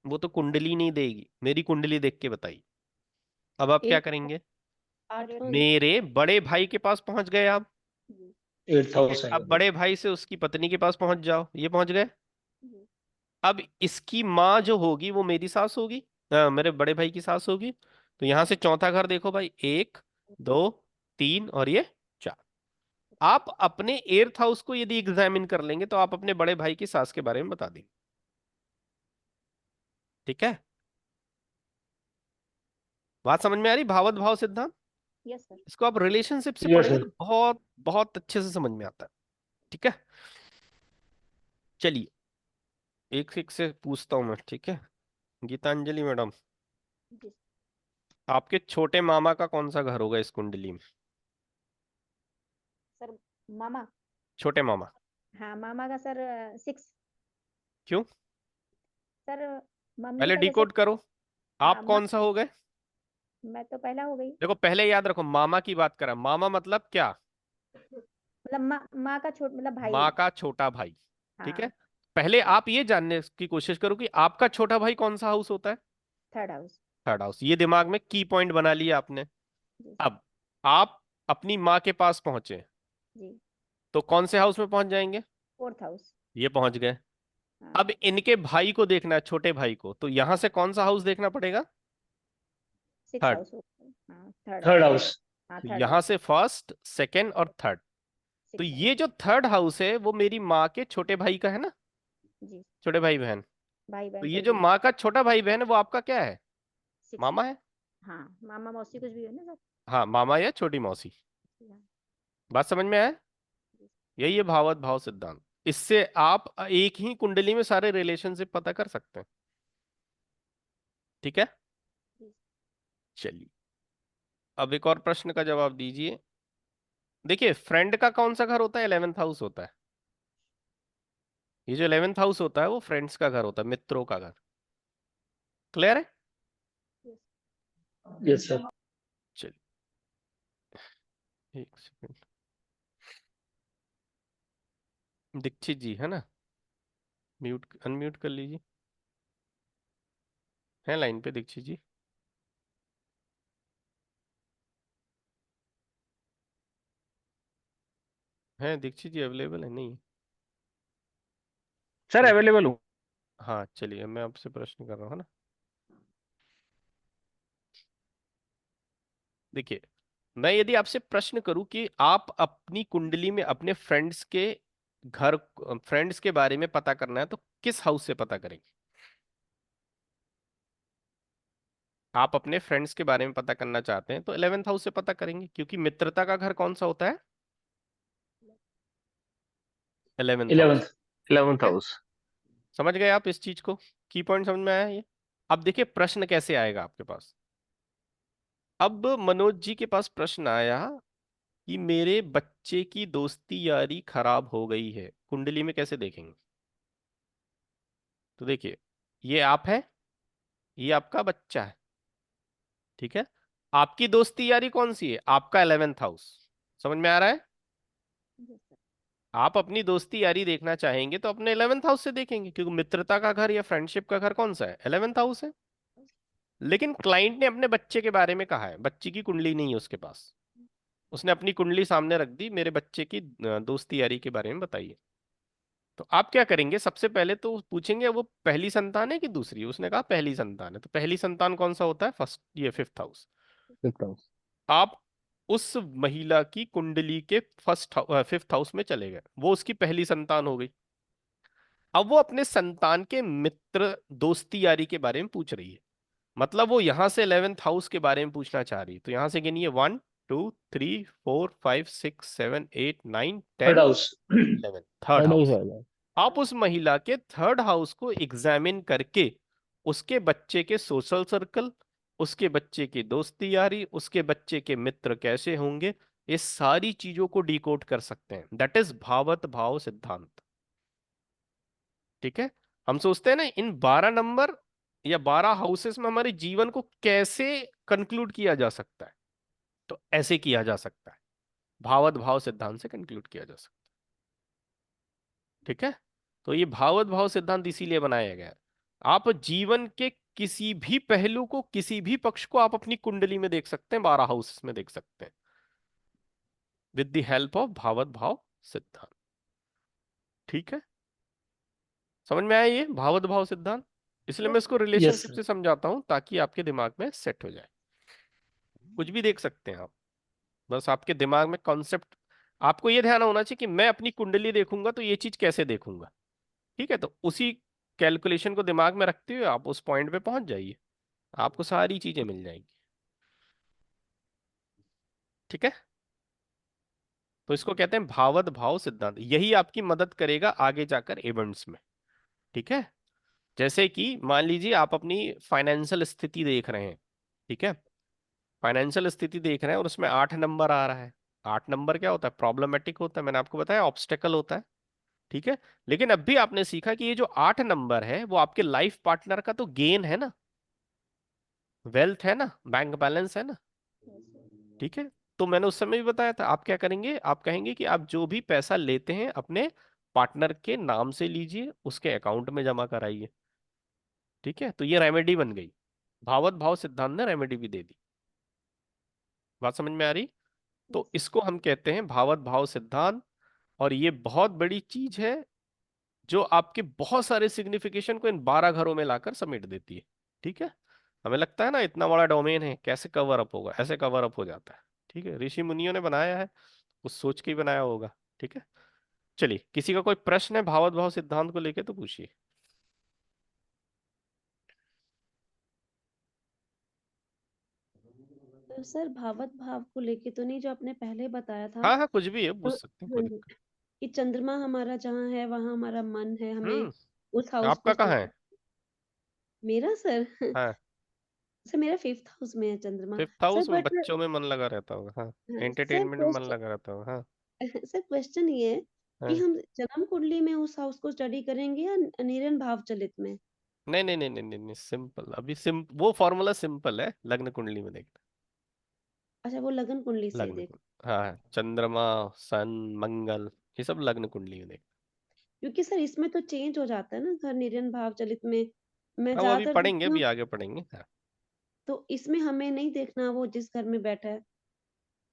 वो तो कुंडली नहीं देगी, मेरी कुंडली देख के बताइए। अब आप क्या एक करेंगे? आठ मेरे बड़े भाई के पास पहुंच गए आप। जी 8,000 अब बड़े भाई से उसकी पत्नी के पास पहुंच जाओ, ये पहुंच गए। जी अब इसकी माँ जो होगी वो मेरी सास होगी, मेरे बड़े भाई की सास होगी। तो यहां से चौथा घर देखो भाई, एक, दो, तीन और ये चार। आप अपने एर्थ हाउस को यदि एग्जामिन कर लेंगे तो आप अपने बड़े भाई की सास के बारे में बता देंगे। ठीक है, बात समझ में आ रही? भावत भाव सिद्धांत, यस सर। इसको आप रिलेशनशिप से यस पढ़ेंगे सर। तो बहुत बहुत अच्छे से समझ में आता है। ठीक है, चलिए एक एक से पूछता हूं मैं, ठीक है। गीतांजलि मैडम, जी आपके छोटे मामा का कौन सा घर होगा इस कुंडली में? सर। मामा। छोटे मामा। हाँ मामा का सर 6। क्यों? सर मम्मी पहले का जैसे। डिकोड करो, हाँ आप कौन सा हो गए? मैं तो पहला हो गई। देखो पहले याद रखो, मामा की बात करा, मामा मतलब क्या? मतलब माँ का छोट मतलब भाई। माँ का छोटा भाई। ठीक है, हाँ। पहले आप ये जानने की कोशिश करो कि आपका छोटा भाई कौन सा हाउस होता है। Third house. थर्ड हाउस, ये दिमाग में की पॉइंट बना लिया आपने। जी अब आप अपनी माँ के पास पहुंचे जी। तो कौन से हाउस में पहुंच जाएंगे? Fourth house. ये पहुंच गए। हाँ अब इनके भाई को देखना है, छोटे भाई को, तो यहां से कौन सा हाउस देखना पड़ेगा? Six third. हाउस हो गया। हाँ थर्ड थर्ड हाउस। हाउस। हाँ तो थर्ड यहां हाउस। से फर्स्ट, सेकंड और थर्ड। तो सिक्स ये हाउस। जो थर्ड हाउस है वो मेरी माँ के छोटे भाई का है ना, जी। छोटे भाई बहन। भाई तो बहन ये सर जो जी। माँ का छोटा भाई बहन है वो आपका क्या है? सिक्स मामा है। है। हाँ मामा मौसी कुछ भी है ना सर। हाँ, मामा या छोटी मौसी। जी, हाँ। बात समझ में आया? जी यही है भावात्म भाव सिद्धांत। इससे आप एक ही कुंडली में सारे रिलेशनशिप पता कर सकते हैं। ठीक है, जी। चलिए अब एक और प्रश्न का जवाब दीजिए। देखिए, फ्रेंड का कौन सा घर होता है? 11th हाउस होता है। ये जो 11th हाउस होता है वो फ्रेंड्स का घर होता है, मित्रों का घर। क्लियर है? यस। Yes sir. चलिए एक सेकंड, दीक्षित जी है ना, म्यूट अनम्यूट कर लीजिए। है लाइन पे दीक्षित जी? है दीक्षित जी अवेलेबल है? नहीं? सर देखिए, अवेलेबल हूँ। हाँ चलिए मैं आपसे प्रश्न कर रहा हूँ ना। देखिए, मैं यदि आपसे प्रश्न करूं कि आप अपनी कुंडली में अपने फ्रेंड्स के घर, फ्रेंड्स के बारे में पता करना है तो किस हाउस से पता करेंगे? आप अपने फ्रेंड्स के बारे में पता करना चाहते हैं तो 11th हाउस से पता करेंगे, क्योंकि मित्रता का घर कौन सा होता है? 11th house. 11th। 11th ठीक है, हाउस। समझ गए आप इस चीज को? की पॉइंट समझ में आया ये? अब देखिए प्रश्न कैसे आएगा आपके पास। अब मनोज जी के पास प्रश्न आया कि मेरे बच्चे की दोस्ती यारी खराब हो गई है, कुंडली में कैसे देखेंगे? तो देखिए, ये आप है, ये आपका बच्चा है। ठीक है, आपकी दोस्ती यारी कौन सी है? आपका 11th हाउस। समझ में आ रहा है? Yes sir. आप अपनी दोस्ती यारी देखना चाहेंगे तो अपने 11th हाउस से देखेंगे, क्योंकि मित्रता का घर या फ्रेंडशिप का घर कौन सा है? 11th हाउस है। लेकिन क्लाइंट ने अपने बच्चे के बारे में कहा है, बच्ची की कुंडली नहीं है उसके पास। उसने अपनी कुंडली सामने रख दी, मेरे बच्चे की दोस्ती यारी के बारे में बताइए। तो आप क्या करेंगे? सबसे पहले तो पूछेंगे वो पहली संतान है कि दूसरी? उसने कहा पहली संतान है, तो पहली संतान कौन सा होता है? फर्स्ट, ये 5th हाउस। 5th house. आप उस महिला की कुंडली के 5th हाउस में चले गए, वो उसकी पहली संतान हो गई। अब वो अपने संतान के मित्र दोस्ती यारी के बारे में पूछ रही है, मतलब वो यहां से 11th हाउस के बारे में पूछना चाह रही है। तो यहां से गिनिए, 1 2 3 4 5 6 7 8 9 third 10 house. 11, third third house house. है। आप उस महिला के थर्ड हाउस को एग्जामिन करके उसके बच्चे के सोशल सर्कल, उसके बच्चे की दोस्ती यारी, उसके बच्चे के मित्र कैसे होंगे, ये सारी चीजों को डिकोड कर सकते हैं। दैट इज भावत भाव सिद्धांत। ठीक है, हम सोचते हैं ना इन 12 नंबर या 12 हाउसेस में हमारे जीवन को कैसे कंक्लूड किया जा सकता है, तो ऐसे किया जा सकता है, भावात भाव सिद्धांत से कंक्लूड किया जा सकता है। ठीक है, तो ये भावात भाव सिद्धांत इसीलिए बनाया गया है। आप जीवन के किसी भी पहलू को, किसी भी पक्ष को आप अपनी कुंडली में देख सकते हैं, 12 हाउसेस में देख सकते हैं, विद द हेल्प ऑफ भावात भाव सिद्धांत। ठीक है, समझ में आया ये भावात भाव सिद्धांत? इसलिए मैं इसको यस रिलेशनशिप सर। से समझाता हूं ताकि आपके दिमाग में सेट हो जाए। कुछ भी देख सकते हैं आप, बस आपके दिमाग में कॉन्सेप्ट, आपको ये ध्यान होना चाहिए कि मैं अपनी कुंडली देखूंगा तो ये चीज कैसे देखूंगा। ठीक है, तो उसी कैलकुलेशन को दिमाग में रखते हुए आप उस पॉइंट पे पहुंच जाइए, आपको सारी चीजें मिल जाएंगी। ठीक है, तो इसको कहते हैं भावात भाव सिद्धांत, यही आपकी मदद करेगा आगे जाकर इवेंट्स में। ठीक है, जैसे कि मान लीजिए आप अपनी फाइनेंशियल स्थिति देख रहे हैं। ठीक है, फाइनेंशियल स्थिति देख रहे हैं और उसमें 8 नंबर आ रहा है। 8 नंबर क्या होता है? प्रॉब्लमेटिक होता है, मैंने आपको बताया, ऑब्स्टेकल होता है। ठीक है, लेकिन अब भी आपने सीखा कि ये जो 8 नंबर है वो आपके लाइफ पार्टनर का तो गेन है ना, वेल्थ है ना, बैंक बैलेंस है ना। Yes, sir. ठीक है, तो मैंने उस समय भी बताया था, आप क्या करेंगे, आप कहेंगे कि आप जो भी पैसा लेते हैं अपने पार्टनर के नाम से लीजिए, उसके अकाउंट में जमा कराइए। ठीक है, तो ये रेमेडी बन गई, भावात भाव सिद्धांत ने रेमेडी भी दे दी। बात समझ में आ रही? Yes, तो sir. इसको हम कहते हैं भावात भाव सिद्धांत, और ये बहुत बड़ी चीज है जो आपके बहुत सारे सिग्निफिकेशन को इन 12 घरों में लाकर समेट देती है। ठीक है, हमें लगता है ना इतना बड़ा डोमेन है, कैसे कवर अप होगा, ऐसे कवर अप हो जाता है। ठीक है, ऋषि मुनियों ने बनाया है, कुछ सोच के ही बनाया होगा। ठीक है, चलिए, किसी का कोई प्रश्न है भावात भाव सिद्धांत को लेके तो पूछिए। तो सर भावत भाव को लेके तो नहीं, जो आपने पहले बताया था, हाँ हाँ, कुछ भी है, तो पूछ सकते हैं, हाँ कोई जी, दिक्कत। कि चंद्रमा हमारा जहाँ है वहाँ हमारा मन है, हमें उस हाउस को आपका कहाँ है? मेरा सर हाँ, सर मेरा 5th हाउस में है चंद्रमा। 5th सर हाउस में बट बच्चों में मन लगा रहता होगा, हाँ, सर एंटरटेनमेंट में मन क्वेश्चन लगा रहता होगा, हाँ। सर क्वेश्चन ये है कि हाँ, हम जन्म कुंडली में उस हाउस को स्टडी करेंगे या निरन भाव चलित में? नहीं नहीं नहीं नहीं नहीं नहीं, सिंपल, अभी वो फॉर्मूला सिंपल है, लग्न कुंडली में देखना। अच्छा, वो लगन कुंडली से लग्न देख, कुंडली, हाँ, चंद्रमा, सन, मंगल, ये सब लग्न कुंडली में देखना। क्योंकि सर इसमें तो चेंज हो जाता है ना घर निरन भाव चलित में। मैं हाँ, वो अभी ज्यादातर पढ़ेंगे, देखती अभी हूँ, आगे पढ़ेंगे, हाँ। तो इसमें हमें नहीं देखना वो जिस घर में बैठा है,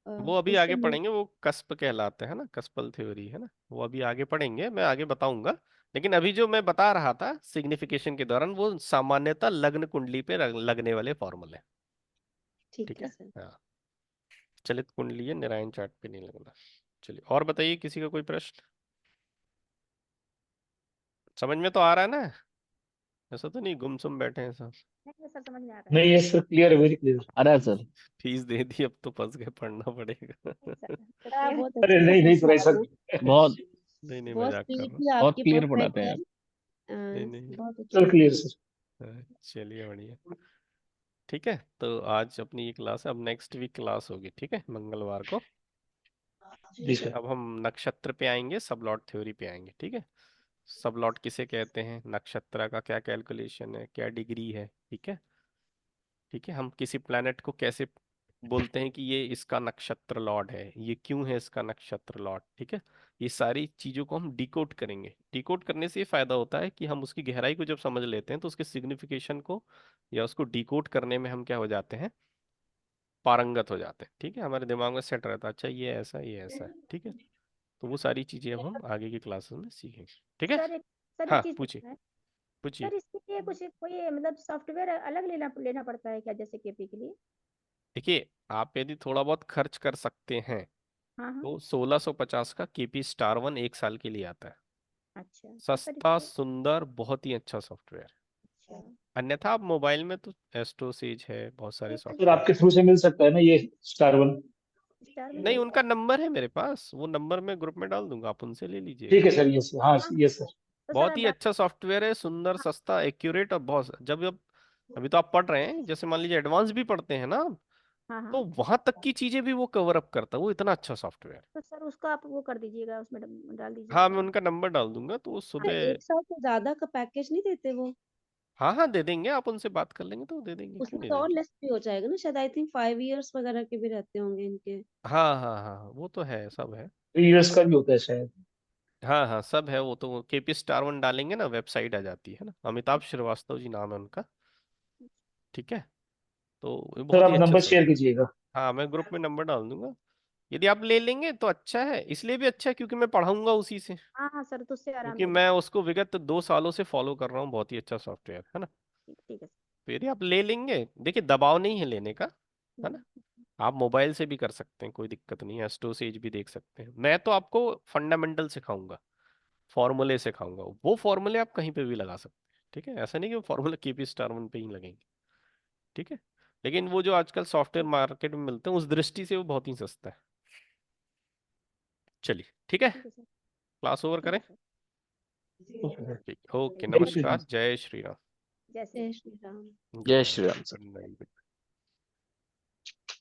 वो अभी उसके आगे मन। पढ़ेंगे, वो कस्प कहलाते हैं ना, कस्पल थ्योरी है ना, वो अभी आगे पढ़ेंगे, मैं आगे बताऊंगा। लेकिन अभी जो मैं बता रहा था सिग्निफिकेशन के दौरान, वो सामान्यतः लग्न कुंडली पे लगने वाले फॉर्मूले। ठीक ठीक है है, सर। हाँ, चलित कुंडली है, नारायण चार्ट पे नहीं लगना। चलिए, और बताइए, किसी का कोई प्रश्न? समझ में तो आ रहा है ना, ऐसा तो नहीं गुमसुम बैठे हैं सब? नहीं सर, समझ में आ रहा है। नहीं, यस सर, क्लियर है, वेरी क्लियर आ रहा है सर। फीस दे दी, अब तो फंस गए, पढ़ना पड़ेगा। नहीं सर, सर आप बहुत अरे अच्छे से नहीं नहीं सर, समझा ऐसा रहे हैं। बहुत नहीं नहीं, बहुत मजाक कर स्पीड रहा हूँ। भी बहुत आपकी क्लियर परफेक्ट पढ़ाते हैं है। आप। नहीं नहीं, बहुत अच्छी चल है। Clear sir. हाँ, चलिए बढ़िया। ठीक है, तो आज अपनी ये क्लास है, अब नेक्स्ट वीक क्लास होगी, ठीक है, मंगलवार को। जी ठीक है, सर। अब हम नक्षत्र पे आएंगे, सबलॉट थ्योरी पे आएंगे। ठीक है, सबलॉट किसे कहते हैं, नक्षत्र का क्या कैलकुलेशन है, क्या डिग्री है। ठीक है, ठीक है, हम किसी प्लैनेट को कैसे बोलते हैं कि ये इसका नक्षत्र लॉर्ड है, ये क्यों है इसका नक्षत्र लॉर्ड। ठीक है, ये सारी चीजों को हम डिकोड करेंगे। डिकोड करने से ये फायदा होता है कि हम उसकी गहराई को जब समझ लेते हैं तो उसके सिग्निफिकेशन को या उसको डिकोड करने में हम क्या हो जाते हैं, पारंगत हो जाते हैं। ठीक है, हमारे दिमाग में सेट रहता है, अच्छा ये ऐसा है, ये ऐसा है। ठीक है, तो वो सारी चीजें अब हम आगे की क्लासेस में सीखेंगे। ठीक है, सर एक हाँ, चीज पूछिए पूछना है। पूछिए। सर इसके लिए कुछ कोई मतलब सॉफ्टवेयर अलग लेना लेना पड़ता है क्या, जैसे केपी के लिए? देखिए, आप यदि थोड़ा बहुत खर्च कर सकते हैं हाँ हाँ। तो 1650 का केपी स्टार वन 1 साल के लिए आता है। अच्छा तो सर सस्ता, इसके, सुंदर, बहुत ही अच्छा सॉफ्टवेयर। अच्छा अन्यथा आप मोबाइल में तो एस्ट्रोसेज है, बहुत सारे नहीं सर, सर सॉफ्टवेयर। आपके थ्रू से मिल सकता है ना ये स्टार वन? स्टार में नहीं, नहीं उनका सर। नंबर है मेरे पास, वो नंबर मैं ग्रुप में डाल दूंगा, आप उनसे ले ठीक लीजिएगा। है सर, यस, हाँ हाँ यस सर। तो सर बहुत अब ही अच्छा सॉफ्टवेयर है, सुंदर, सस्ता, एक्यूरेट, और बहुत जब अब अभी तो आप पढ़ रहे हैं, जैसे मान लीजिए एडवांस भी पढ़ते हैं ना, हाँ हाँ, तो वहां तक की चीजें भी वो कवर अप करता है, वो इतना अच्छा सॉफ्टवेयर। तो सर उसको आप वो कर दीजिएगा, उसमें डाल हाँ, दीजिएगा। मैं उनका नंबर डाल दूंगा, तो वो सर सुबह। 1 साल से ज्यादा का पैकेज नहीं देते वो? हाँ हाँ, दे देंगे, आप उनसे बात कर लेंगे तो दे देंगे, क्यों उसमें नहीं तो और देंगे। लेस भी हो जाएगा ना शायद, आई थिंक 5 years वगैरह के भी रहते होंगे इनके। हाँ हाँ हाँ हाँ, वो तो है, सब है। 3 years का भी होता है शायद। हाँ हाँ, सब है, वो तो केपी स्टार वन डालेंगे ना, वेबसाइट आ जाती है ना, अमिताभ श्रीवास्तव जी नाम है उनका। ठीक है, तो ये सर बहुत आप ही अच्छा नंबर सब। शेयर कीजिएगा। हाँ, मैं ग्रुप में नंबर डाल दूंगा। यदि आप ले लेंगे तो अच्छा है, इसलिए भी अच्छा है क्योंकि मैं पढ़ाऊंगा उसी से, हाँ हाँ सर, तो उससे आराम क्योंकि मैं मिलेगा। उसको विगत 2 सालों से फॉलो कर रहा हूँ, बहुत ही अच्छा सॉफ्टवेयर है ना। ठीक है सर। तो यदि आप ले लेंगे, देखिए दबाव नहीं है लेने का, है ना। हम्म, आप मोबाइल से भी कर सकते हैं, कोई दिक्कत नहीं है, एस्ट्रोसेज भी देख सकते हैं। मैं तो आपको फंडामेंटल सिखाऊंगा, फॉर्मूले सिखाऊंगा, वो फॉर्मूले आप कहीं पे भी लगा सकते हैं। ठीक है, ऐसा नहीं कि वो फॉर्मूला केपी स्टार वन पे ही लगेंगे। ठीक है, लेकिन वो जो आजकल सॉफ्टवेयर मार्केट में मिलते हैं उस दृष्टि से वो बहुत ही सस्ता है। चलिए ठीक है, ठीक है सर। क्लास ओवर ठीक करें। है सर। Okay sir. ठीक, ओके, जय श्री राम। नमस्कार, जय श्री राम। जय श्री जय राम। श्री राम। जय Shri Ram sir. Good night.